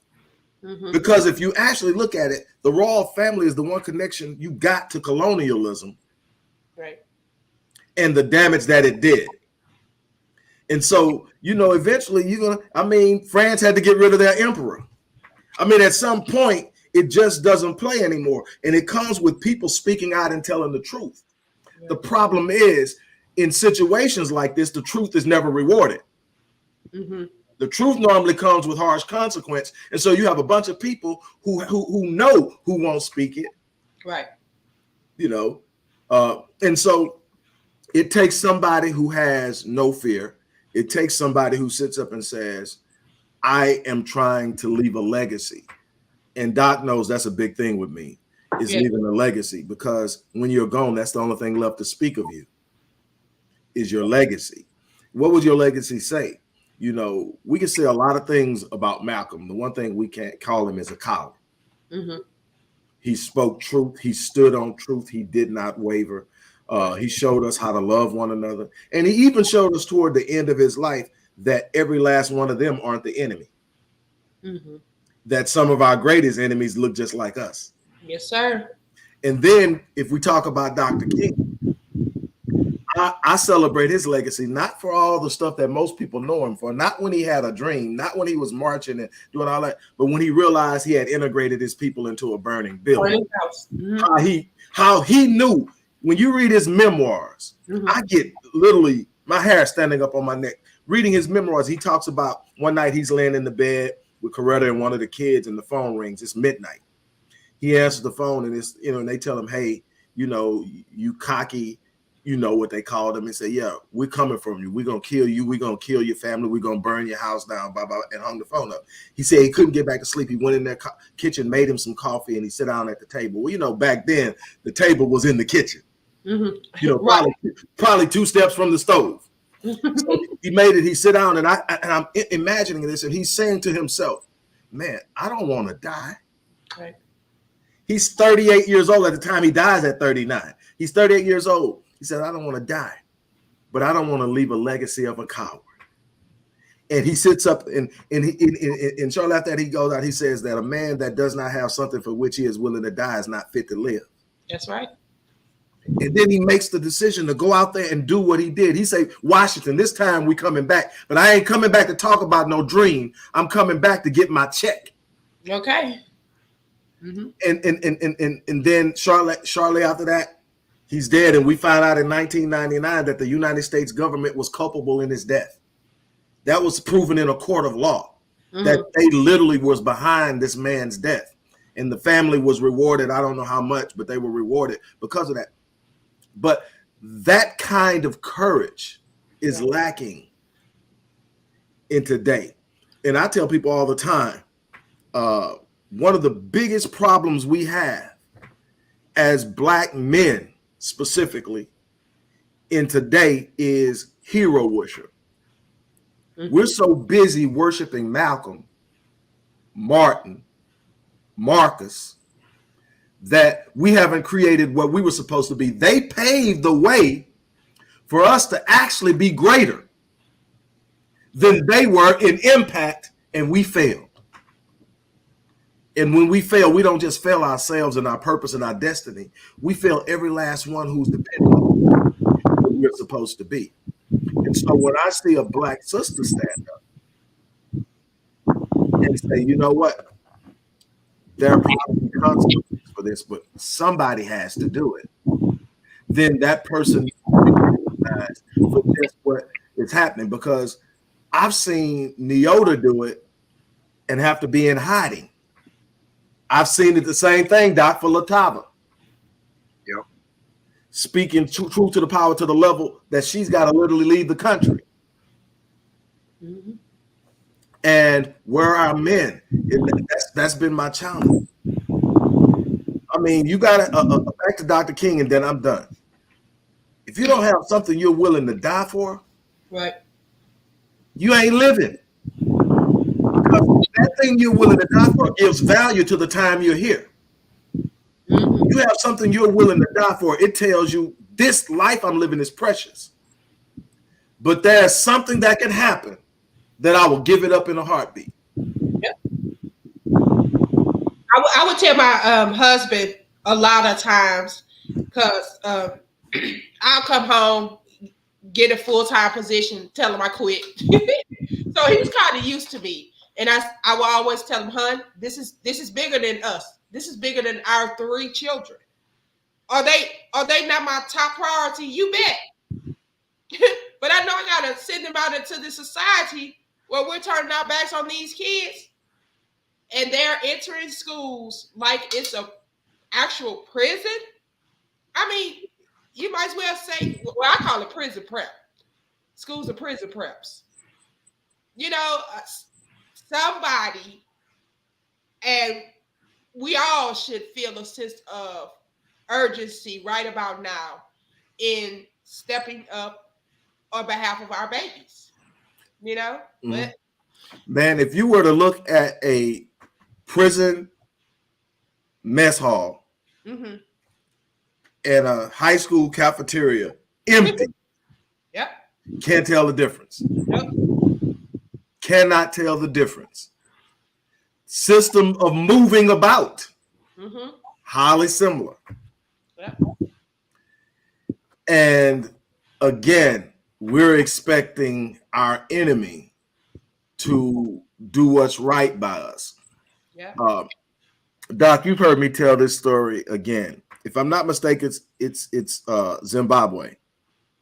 Mhm. Because if you actually look at it, the royal family is the one connection you got to colonialism Right. and the damage that it did. And so, eventually France had to get rid of their emperor. At some point, it just doesn't play anymore. And it comes with people speaking out and telling the truth. Yeah. The problem is, in situations like this, the truth is never rewarded. Mhm. The truth normally comes with harsh consequence. And so you have a bunch of people who know who won't speak it. Right. And so it takes somebody who has no fear. It takes somebody who sits up and says, I am trying to leave a legacy. And Doc knows that's a big thing with me, is leaving a legacy, because when you're gone, that's the only thing left to speak of you is your legacy. What would your legacy say? We can say a lot of things about Malcolm. The one thing we can't call him is a coward. Mm-hmm. He spoke truth. He stood on truth. He did not waver. He showed us how to love one another. And he even showed us toward the end of his life that every last one of them aren't the enemy. Mm-hmm. That some of our greatest enemies look just like us. Yes, sir. And then if we talk about Dr. King, I celebrate his legacy, not for all the stuff that most people know him for, not when he had a dream, not when he was marching and doing all that, but when he realized he had integrated his people into a burning building. Mm-hmm. How he knew. When you read his memoirs, Mm-hmm. I get literally my hair standing up on my neck. Reading his memoirs, he talks about one night he's laying in the bed with Coretta and one of the kids, and the phone rings. It's midnight. He answers the phone, and it's and they tell him, hey, you cocky, what they called him, and say, yeah, we're coming from you. We're gonna kill you. We're gonna kill your family. We're gonna burn your house down. Blah, blah, and hung the phone up. He said he couldn't get back to sleep. He went in their kitchen, made him some coffee, and he sat down at the table. Well, back then the table was in the kitchen. Mm-hmm. Probably 2 steps from the stove. So he made it. He sit down, and I'm imagining this, and he's saying to himself, man, I don't want to die. Right. He's 38 years old at the time. He dies at 39. He's 38 years old. He said, I don't want to die, but I don't want to leave a legacy of a coward. And he sits up and shortly after that, he goes out. He says that a man that does not have something for which he is willing to die is not fit to live. That's right. And then he makes the decision to go out there and do what he did. He said, Washington, this time we coming back, but I ain't coming back to talk about no dream. I'm coming back to get my check. Okay. Mm-hmm. And then shortly after that, he's dead. And we found out in 1999 that the United States government was culpable in his death. That was proven in a court of law, that they literally was behind this man's death. And the family was rewarded. I don't know how much, but they were rewarded because of that. But that kind of courage is lacking in today. And I tell people all the time, one of the biggest problems we have as Black men specifically in today is hero worship. Mm-hmm. We're so busy worshiping Malcolm, Martin, Marcus, that we haven't created what we were supposed to be. They paved the way for us to actually be greater than they were in impact, and we failed. And when we fail, we don't just fail ourselves and our purpose and our destiny. We fail every last one who's dependent on what we're supposed to be. And so when I see a Black sister stand up and say, you know what? There are probably consequences for this, but somebody has to do it. Then that person recognized for just what is happening, because I've seen Neota do it and have to be in hiding. I've seen it the same thing, Doc, for Latava. Yep. Speaking truth to the power to the level that she's got to literally leave the country. Mm-hmm. And where are men? That's been my challenge. I mean, you got to back to Dr. King, and then I'm done. If you don't have something you're willing to die for, right, you ain't living. Because that thing you're willing to die for gives value to the time you're here. Mm-hmm. You have something you're willing to die for. It tells you this life I'm living is precious. But there's something that can happen that I will give it up in a heartbeat. Yep. I would tell my husband a lot of times because I'll come home, get a full time position, tell him I quit. So he was kind of used to me, and I will always tell him, "Hun, this is bigger than us. This is bigger than our 3 children. Are they not my top priority? You bet." But I know I gotta send them out into the society where we're turning our backs on these kids, and they're entering schools like it's a actual prison. I mean, you might as well say, well, I call it prison prep. Schools are prison preps. You know, somebody, and we all should feel a sense of urgency right about now in stepping up on behalf of our babies. You know, but Man, if you were to look at a prison mess hall mm-hmm. and a high school cafeteria empty, Yep. can't tell the difference. Yep. Cannot tell the difference. System of moving about, Mm-hmm. highly similar. Yep. And again, we're expecting our enemy to do what's right by us. Yep. Doc, you've heard me tell this story again. If I'm not mistaken, it's Zimbabwe.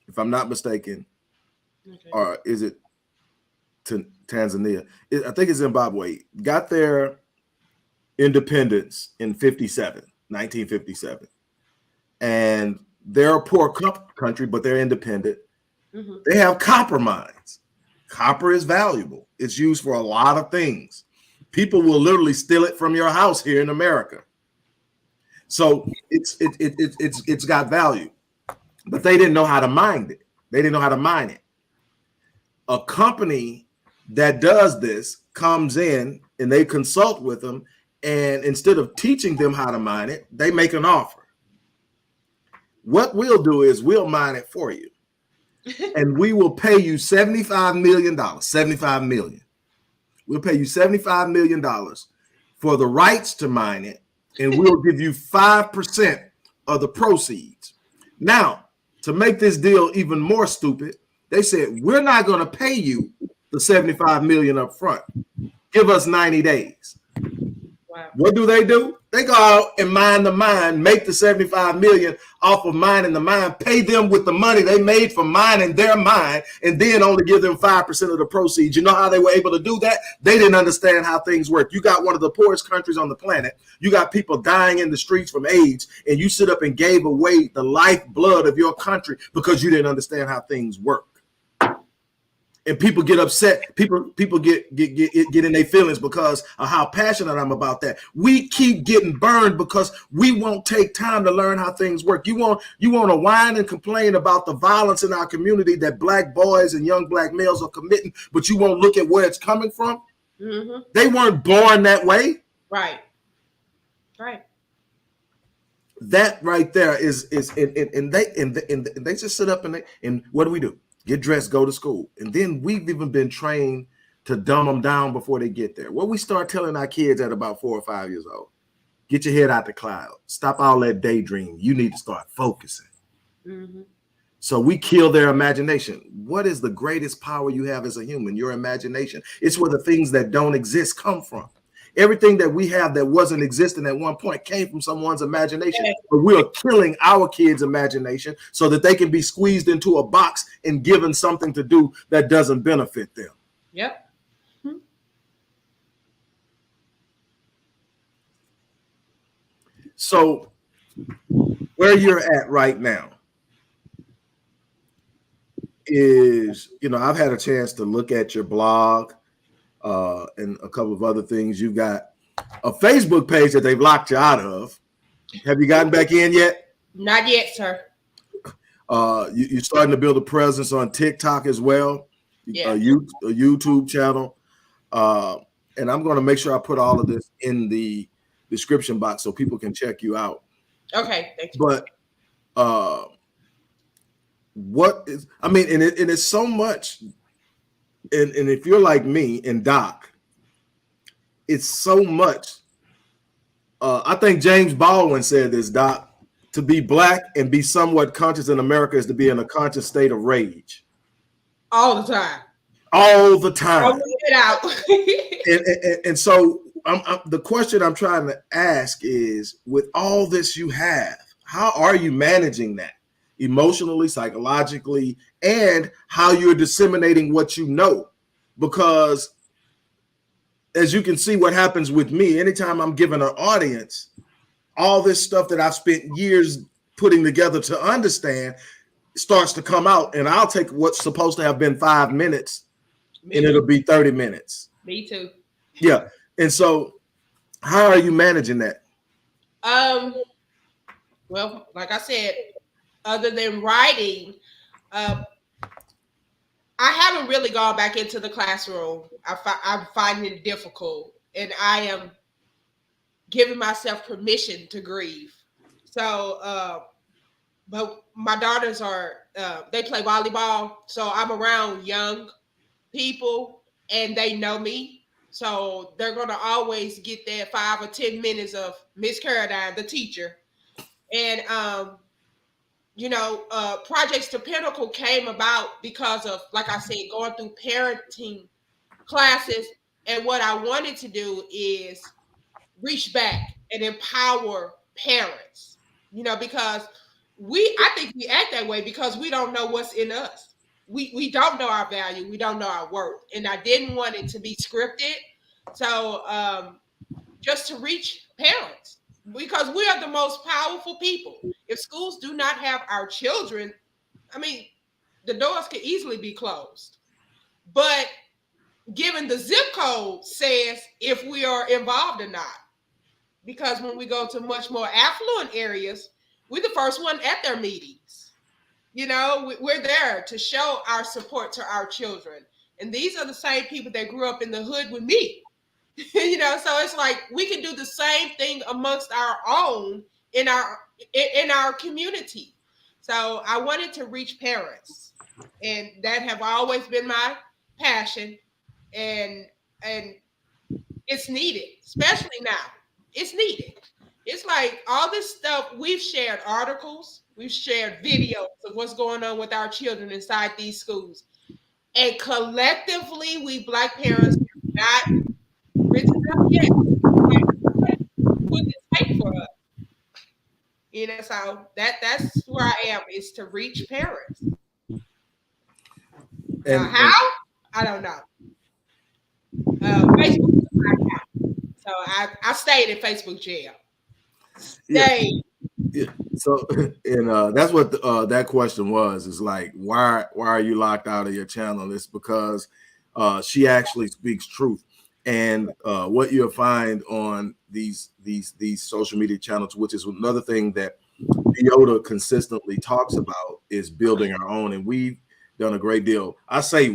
If I'm not mistaken, Okay. or is it Tanzania? I think it's Zimbabwe. Got their independence in 1957. And they're a poor country, but they're independent. Mm-hmm. They have copper mines. Copper is valuable. It's used for a lot of things. People will literally steal it from your house here in America. So it's got value, but they didn't know how to mine it. They didn't know how to mine it. A company that does this comes in and they consult with them, and instead of teaching them how to mine it, they make an offer. What we'll do is we'll mine it for you, and we will pay you $75 million. $75 million. We'll pay you $75 million for the rights to mine it, and we'll give you 5% of the proceeds. Now, to make this deal even more stupid, they said, we're not going to pay you the $75 million up front. Give us 90 days. Wow. What do? They go out and mine the mine, make the $75 million off of mining the mine, pay them with the money they made from mining their mine, and then only give them 5% of the proceeds. You know how they were able to do that? They didn't understand how things work. You got one of the poorest countries on the planet. You got people dying in the streets from AIDS, and you sit up and gave away the lifeblood of your country because you didn't understand how things work. And people get upset. People get in their feelings because of how passionate I'm about that. We keep getting burned because we won't take time to learn how things work. You want to whine and complain about the violence in our community that Black boys and young Black males are committing, but you won't look at where it's coming from. Mm-hmm. They weren't born that way. Right. Right. That right there is and they just sit up and what do we do? Get dressed, go to school. And then we've even been trained to dumb them down before they get there. What we start telling our kids at about 4 or 5 years old, get your head out the cloud. Stop all that daydream. You need to start focusing. Mm-hmm. So we kill their imagination. What is the greatest power you have as a human? Your imagination. It's where the things that don't exist come from. Everything that we have that wasn't existing at one point came from someone's imagination. But we are killing our kids' imagination so that they can be squeezed into a box and given something to do that doesn't benefit them. Yep. Mm-hmm. So where you're at right now is, I've had a chance to look at your blog and a couple of other things. You got a Facebook page that they've locked you out of. Have you gotten back in yet? Not yet, sir. You're starting to build a presence on TikTok as well. Yeah. A YouTube channel. And I'm going to make sure I put all of this in the description box so people can check you out. Okay. Thank you. But it's so much. And if you're like me and Doc, it's so much I think James Baldwin said this, Doc. To be black and be somewhat conscious in America is to be in a conscious state of rage All the time. all the Don't time. leave it out. And so the question I'm trying to ask is, with all this you have, how are you managing that emotionally, psychologically, and how you're disseminating what you know? Because as you can see, what happens with me, anytime I'm giving an audience all this stuff that I've spent years putting together to understand starts to come out, and I'll take what's supposed to have been 5 minutes and it'll be 30 minutes. Me too. Yeah. And so how are you managing that? Well, like I said, other than writing, I haven't really gone back into the classroom. I'm finding it difficult, and I am giving myself permission to grieve. So, but my daughters are, they play volleyball. So I'm around young people and they know me. So they're going to always get that 5 or 10 minutes of Miss Caradine, the teacher. And, Projects to Pinnacle came about because of, like I said, going through parenting classes. And what I wanted to do is reach back and empower parents, because I think we act that way because we don't know what's in us. We don't know our value. We don't know our worth. And I didn't want it to be scripted. So just to reach parents, because we are the most powerful people. If schools do not have our children, I mean, the doors could easily be closed. But given the zip code says if we are involved or not. Because when we go to much more affluent areas, we're the first one at their meetings. We're there to show our support to our children. And these are the same people that grew up in the hood with me. So it's like we can do the same thing amongst our own in our community. So I wanted to reach parents, and that have always been my passion. And it's needed, especially now. It's needed. It's like all this stuff, we've shared articles, we've shared videos of what's going on with our children inside these schools. And collectively, we Black parents have not risen up yet. What it take for us? So that's where I am, is to reach parents. Now, how? I don't know. Facebook is my account. So I stayed in Facebook jail. Yeah. So, and that's what that question was. Is like, why are you locked out of your channel? It's because she actually speaks truth, and what you'll find on these social media channels, which is another thing that Yoda consistently talks about, is building our own, and we've done a great deal. I say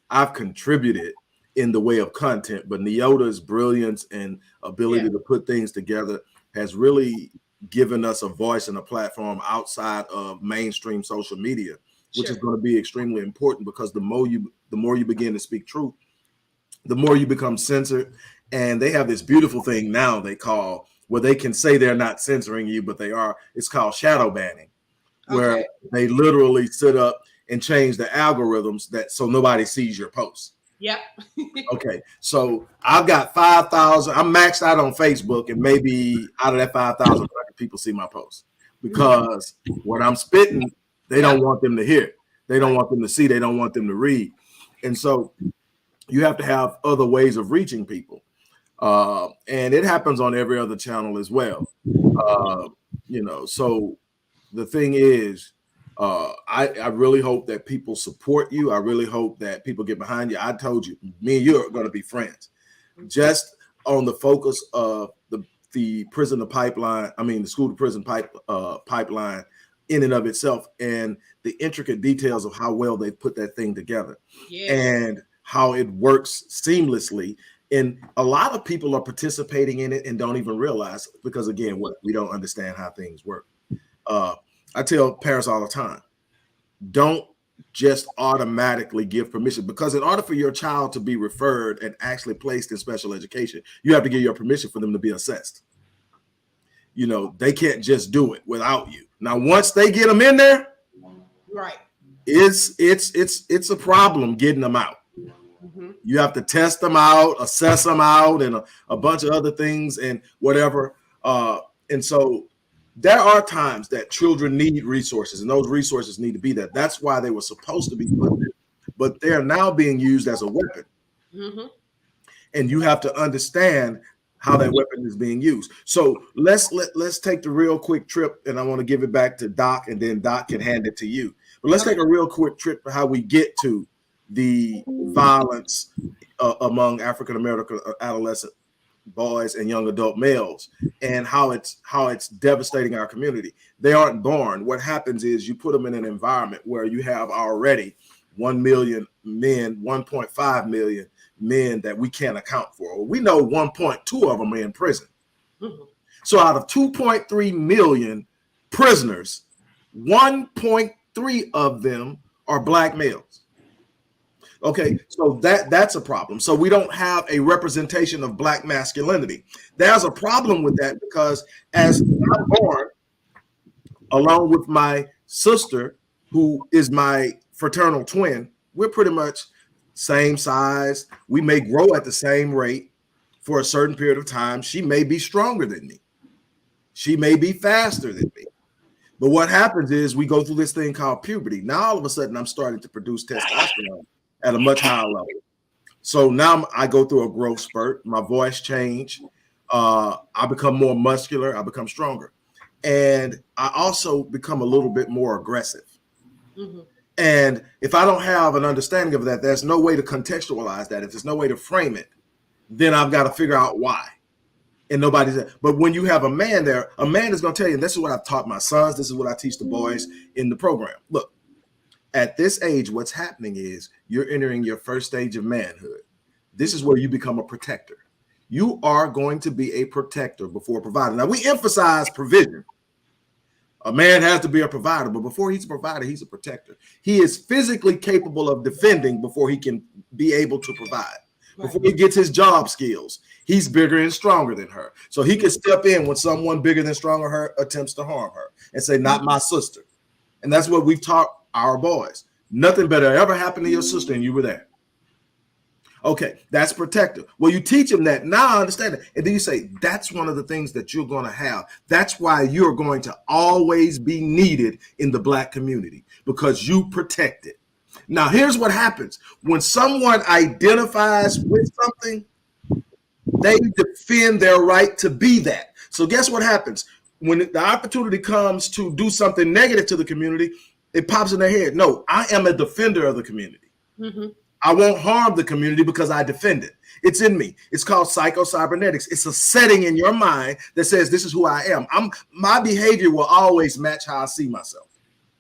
I've contributed in the way of content, but Neota's brilliance and ability to put things together has really given us a voice and a platform outside of mainstream social media, which is going to be extremely important, because the more you begin to speak truth, the more you become censored. And they have this beautiful thing now they call, where they can say they're not censoring you, but they are. It's called shadow banning, where they literally sit up and change the algorithms so nobody sees your posts. Yep. Okay, so I've got 5,000. I'm maxed out on Facebook, and maybe out of that 5,000 people see my posts, because what I'm spitting, they don't want them to hear. They don't want them to see. They don't want them to read. And so you have to have other ways of reaching people. And it happens on every other channel as well. So the thing is, I really hope that people support you. I really hope that people get behind you. I told you, me and you are going to be friends. Just on the focus of the prison to pipeline, the school to prison pipeline in and of itself, and the intricate details of how well they put that thing together, and how it works seamlessly. And a lot of people are participating in it and don't even realize, because again, we don't understand how things work. I tell parents all the time, don't just automatically give permission, because in order for your child to be referred and actually placed in special education, you have to give your permission for them to be assessed. You know, they can't just do it without you. Now, once they get them in there, Right. it's a problem getting them out. Mm-hmm. You have to test them out, assess them out, and a bunch of other things and whatever. And so there are times that children need resources, and those resources need to be there. That's why they were supposed to be put there, but they're now being used as a weapon. Mm-hmm. And you have to understand how that weapon is being used. So let's take the real quick trip, and I want to give it back to Doc, and then Doc can hand it to you. But let's take a real quick trip for how we get to the violence among African American adolescent boys and young adult males, and how it's devastating our community. They aren't born. What happens is you put them in an environment where you have already 1 million men, 1.5 million men that we can't account for. We know 1.2 of them are in prison. Mm-hmm. So out of 2.3 million prisoners, 1.3 of them are black males. Okay, so that's a problem. So we don't have a representation of black masculinity. There's a problem with that, because as I'm born, along with my sister, who is my fraternal twin, we're pretty much same size. We may grow at the same rate for a certain period of time. She may be stronger than me. She may be faster than me. But what happens is we go through this thing called puberty. Now, all of a sudden, I'm starting to produce testosterone at a much higher level. So now I go through a growth spurt. My voice change. I become more muscular. I become stronger. And I also become a little bit more aggressive. Mm-hmm. And if I don't have an understanding of that, there's no way to contextualize that. If there's no way to frame it, then I've got to figure out why. And nobody's there. But when you have a man there, a man is going to tell you, and this is what I've taught my sons, this is what I teach the boys in the program. Look, at this age, what's happening is you're entering your first stage of manhood. This is where you become a protector. You are going to be a protector before a provider. Now, we emphasize provision. A man has to be a provider, but before he's a provider, he's a protector. He is physically capable of defending before he can be able to provide. Right. Before he gets his job skills, he's bigger and stronger than her. So he can step in when someone bigger than stronger than her attempts to harm her and say, not my sister. And that's what we've taught our boys. Nothing better ever happened to your sister and you were there. Okay, that's protective. Well, you teach them that. Now I understand it. And then you say, that's one of the things that you're going to have. That's why you're going to always be needed in the black community, because you protect it. Now, here's what happens. When someone identifies with something, they defend their right to be that. So guess what happens? When the opportunity comes to do something negative to the community, it pops in their head. No, I am a defender of the community. Mm-hmm. I won't harm the community because I defend it. It's in me. It's called psycho-cybernetics. It's a setting in your mind that says this is who I am. My behavior will always match how I see myself,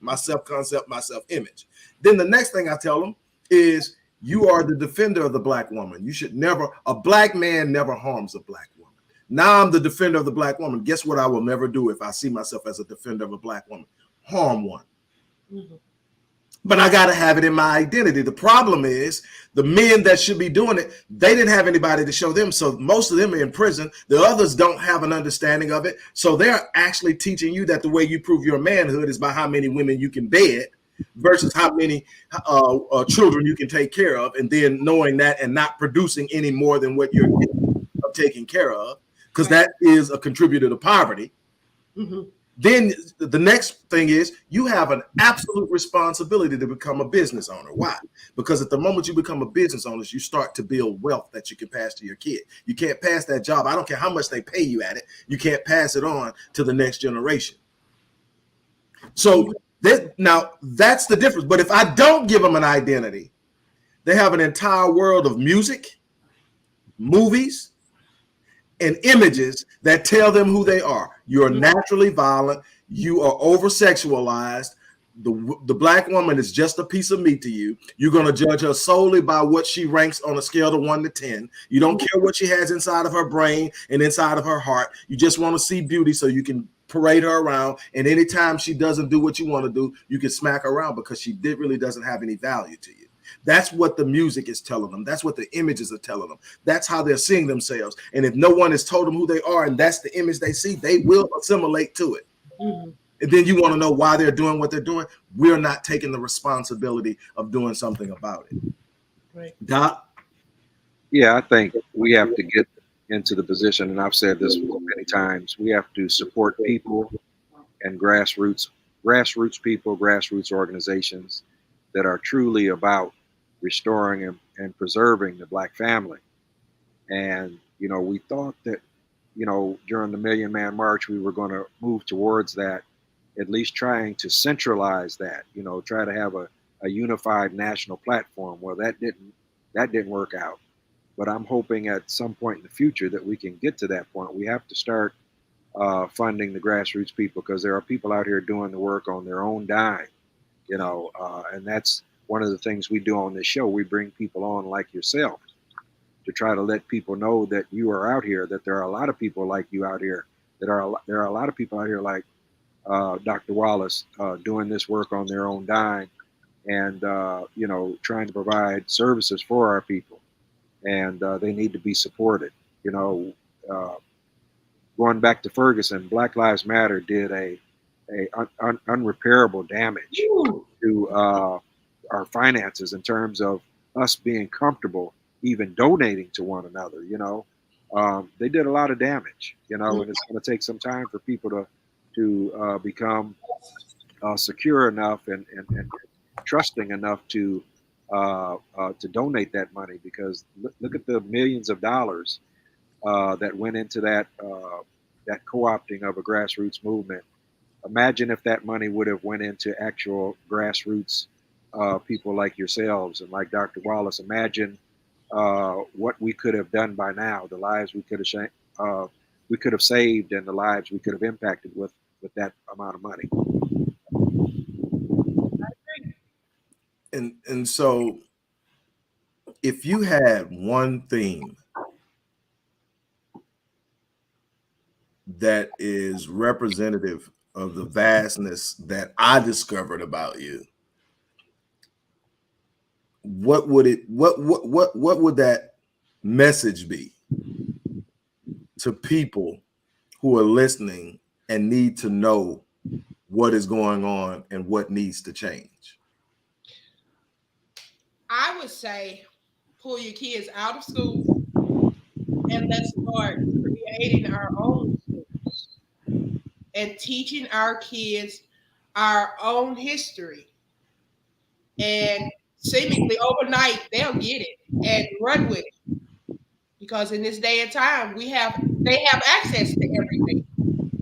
my self-concept, my self-image. Then the next thing I tell them is, you are the defender of the black woman. You should never, a black man never harms a black woman. Now I'm the defender of the black woman. Guess what I will never do if I see myself as a defender of a black woman? Harm one. Mm-hmm. But I got to have it in my identity. The problem is the men that should be doing it, they didn't have anybody to show them. So most of them are in prison. The others don't have an understanding of it. So they're actually teaching you that the way you prove your manhood is by how many women you can bed versus how many children you can take care of. And then knowing that and not producing any more than what you're taking care of, because that is a contributor to poverty. Mm-hmm. Then the next thing is you have an absolute responsibility to become a business owner. Why? Because at the moment you become a business owner, you start to build wealth that you can pass to your kid. You can't pass that job. I don't care how much they pay you at it. You can't pass it on to the next generation. So now that's the difference. But if I don't give them an identity, they have an entire world of music, movies, and images that tell them who they are. You're naturally violent. You are over-sexualized. The black woman is just a piece of meat to you. You're going to judge her solely by what she ranks on a scale of 1 to 10. You don't care what she has inside of her brain and inside of her heart. You just want to see beauty so you can parade her around. And anytime she doesn't do what you want to do, you can smack her around because she really doesn't have any value to you. That's what the music is telling them. That's what the images are telling them. That's how they're seeing themselves. And if no one has told them who they are and that's the image they see, they will assimilate to it. Mhm. And then you want to know why they're doing what they're doing. We're not taking the responsibility of doing something about it. Right. Doc? Yeah, I think we have to get into the position, and I've said this many times, we have to support people and grassroots people, grassroots organizations that are truly about restoring and preserving the Black family. And, we thought that, during the Million Man March, we were going to move towards that, at least trying to centralize that, try to have a unified national platform. Well, that didn't work out. But I'm hoping at some point in the future that we can get to that point. We have to start funding the grassroots people, because there are people out here doing the work on their own dime, and that's one of the things we do on this show. We bring people on like yourself to try to let people know that you are out here, that there are a lot of people like you out here, there are a lot of people out here like Dr. Wallace doing this work on their own dime, and trying to provide services for our people. And they need to be supported. Going back to Ferguson, Black Lives Matter did a unrepairable damage to our finances in terms of us being comfortable even donating to one another. They did a lot of damage. And it's going to take some time for people to become secure enough and trusting enough to donate that money, because look at the millions of dollars that went into that co-opting of a grassroots movement. Imagine if that money would have went into actual grassroots people like yourselves and like Dr. Wallace. Imagine what we could have done by now, the lives we could have saved, and the lives we could have impacted with that amount of money. And so if you had one theme that is representative of the vastness that I discovered about you, what would that message be to people who are listening and need to know what is going on and what needs to change? I would say pull your kids out of school and let's start creating our own schools and teaching our kids our own history. And seemingly overnight, they'll get it and run with it. Because in this day and time, they have access to everything.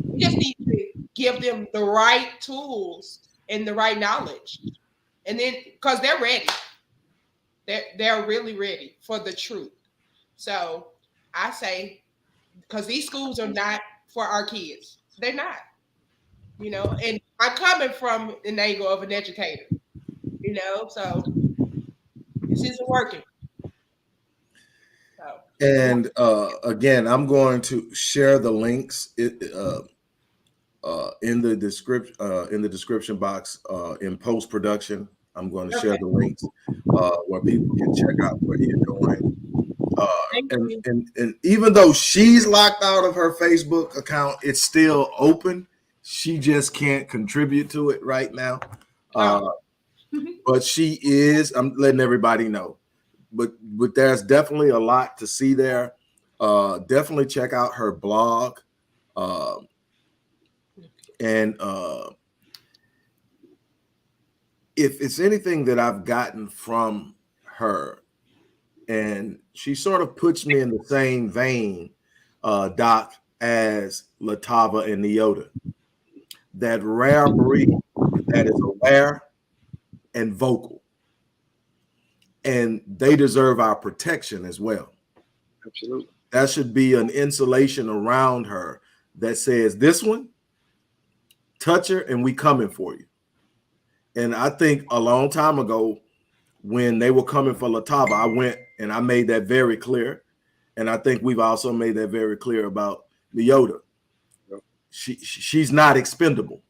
We just need to give them the right tools and the right knowledge. And then, because they're ready. They're really ready for the truth. So I say, because these schools are not for our kids. They're not, and I'm coming from an angle of an educator, so this isn't working. So, And again, I'm going to share the links in the description box in post production. I'm going to share the links where people can check out what you're doing. And even though she's locked out of her Facebook account, it's still open. She just can't contribute to it right now. But she is. I'm letting everybody know. But there's definitely a lot to see there. Definitely check out her blog. And if it's anything that I've gotten from her, and she sort of puts me in the same vein, Doc, as Latava and Neota, that rare breed that is aware and vocal. And they deserve our protection as well. Absolutely. That should be an insulation around her that says, this one, touch her and we coming for you. And I think a long time ago, when they were coming for Latava, I went and I made that very clear. And I think we've also made that very clear about Neota. Yep. She's not expendable.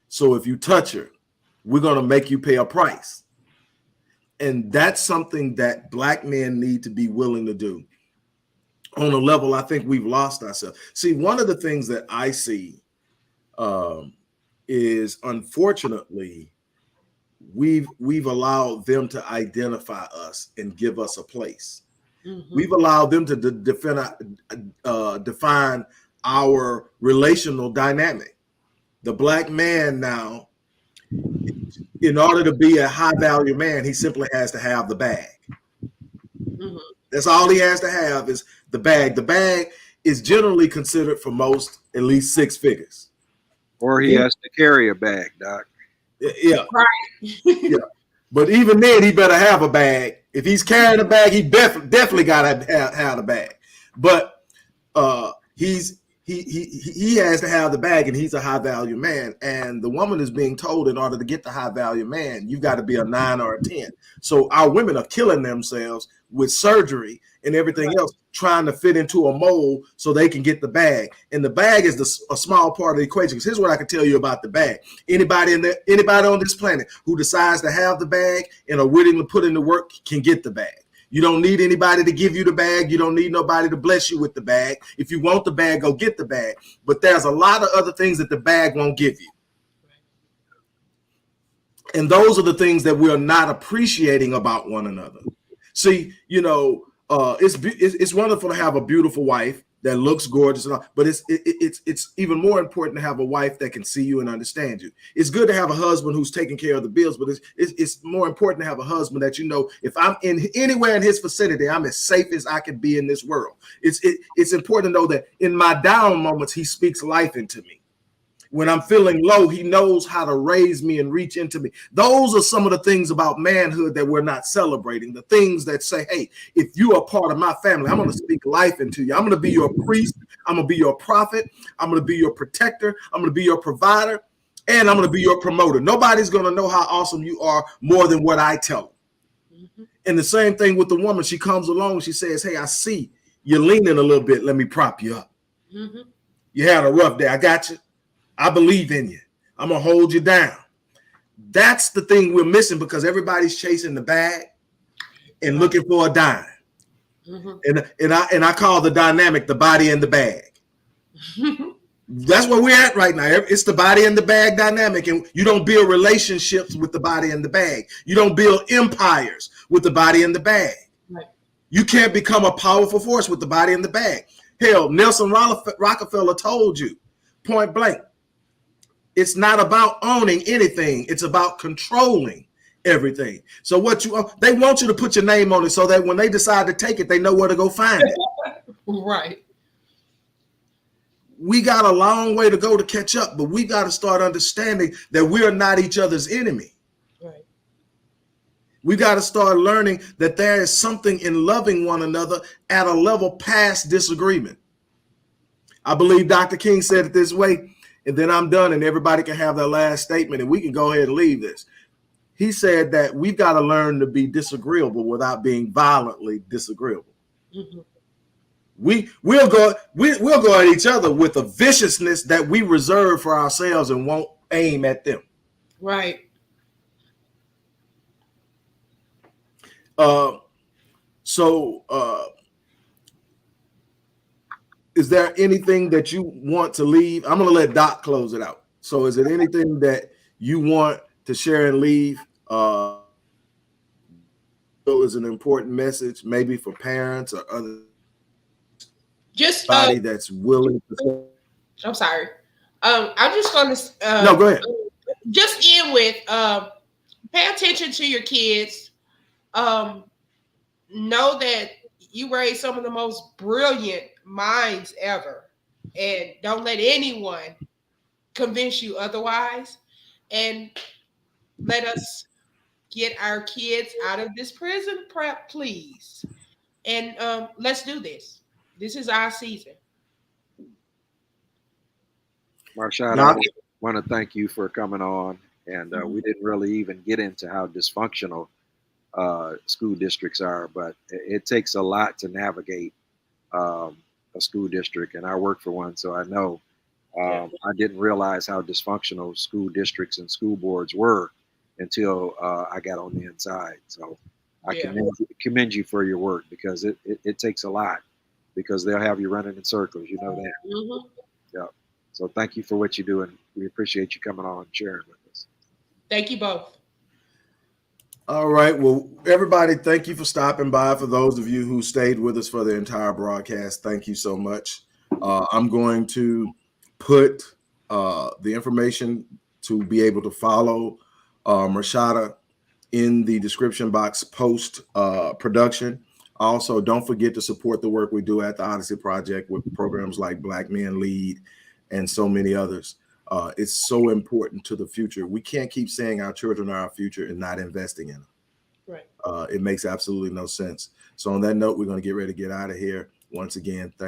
So if you touch her, we're going to make you pay a price. And that's something that Black men need to be willing to do. On a level, I think we've lost ourselves. See, one of the things that I see is, unfortunately, we've allowed them to identify us and give us a place. Mm-hmm. We've allowed them to define our relational dynamic. The Black man now, in order to be a high value man, he simply has to have the bag. Mm-hmm. That's all he has to have is the bag. The bag is generally considered for most at least 6 figures. Or he has to carry a bag, Doc. Yeah. Right. Yeah. But even then, he better have a bag. If he's carrying a bag, he definitely got to have the bag. But he has to have the bag, and he's a high value man. And the woman is being told, in order to get the high value man, you've got to be a 9 or a 10. So our women are killing themselves with surgery and everything else, trying to fit into a mold so they can get the bag. And the bag is a small part of the equation. Because here's what I can tell you about the bag. Anybody on this planet who decides to have the bag and are willing to put in the work can get the bag. You don't need anybody to give you the bag. You don't need nobody to bless you with the bag. If you want the bag, go get the bag. But there's a lot of other things that the bag won't give you. And those are the things that we're not appreciating about one another. See, it's wonderful to have a beautiful wife that looks gorgeous, and all, but it's even more important to have a wife that can see you and understand you. It's good to have a husband who's taking care of the bills, but it's more important to have a husband that, if I'm anywhere in his vicinity, I'm as safe as I can be in this world. It's important to know that in my down moments, he speaks life into me. When I'm feeling low, he knows how to raise me and reach into me. Those are some of the things about manhood that we're not celebrating. The things that say, hey, if you are part of my family, I'm going to speak life into you. I'm going to be your priest. I'm going to be your prophet. I'm going to be your protector. I'm going to be your provider. And I'm going to be your promoter. Nobody's going to know how awesome you are more than what I tell them. Mm-hmm. And the same thing with the woman. She comes along and she says, hey, I see you're leaning a little bit. Let me prop you up. Mm-hmm. You had a rough day. I got you. I believe in you. I'm going to hold you down. That's the thing we're missing, because everybody's chasing the bag and looking for a dime. Mm-hmm. And I call the dynamic the body and the bag. That's where we're at right now. It's the body and the bag dynamic. And you don't build relationships with the body and the bag. You don't build empires with the body and the bag. Right. You can't become a powerful force with the body and the bag. Hell, Nelson Rockefeller told you, point blank, it's not about owning anything. It's about controlling everything. So they want you to put your name on it so that when they decide to take it, they know where to go find it. Right. We got a long way to go to catch up, but we got to start understanding that we are not each other's enemy. Right. We got to start learning that there is something in loving one another at a level past disagreement. I believe Dr. King said it this way, and then I'm done, and everybody can have their last statement, and we can go ahead and leave this. He said that we've got to learn to be disagreeable without being violently disagreeable. Mm-hmm. We'll go at each other with a viciousness that we reserve for ourselves and won't aim at them. Right. Is there anything that you want to leave? I'm going to let Doc close it out. So is it anything that you want to share and leave? Is an important message, maybe for parents or other. Just that's willing to. I'm sorry. I'm just going to. No, go ahead. Just end with pay attention to your kids. Know that you raise some of the most brilliant minds ever, and don't let anyone convince you otherwise. And let us get our kids out of this prison prep, please. And let's do this. This is our season. Marshata, I want to thank you for coming on. And we didn't really even get into how dysfunctional school districts are, but it takes a lot to navigate a school district. And I work for one, so I know. I didn't realize how dysfunctional school districts and school boards were until I got on the inside. So I Yeah. commend you for your work, because it takes a lot, because they'll have you running in circles. You know that. Mhm. Yeah. So thank you for what you do, and we appreciate you coming on and sharing with us. Thank you both. All right. Well, everybody, thank you for stopping by. For those of you who stayed with us for the entire broadcast, thank you so much. I'm going to put the information to be able to follow Marshata in the description box post production. Also, don't forget to support the work we do at the Odyssey Project with programs like Black Men Lead and so many others. It's so important to the future. We can't keep saying our children are our future and not investing in them. Right. It makes absolutely no sense. So on that note, we're going to get ready to get out of here. Once again, thank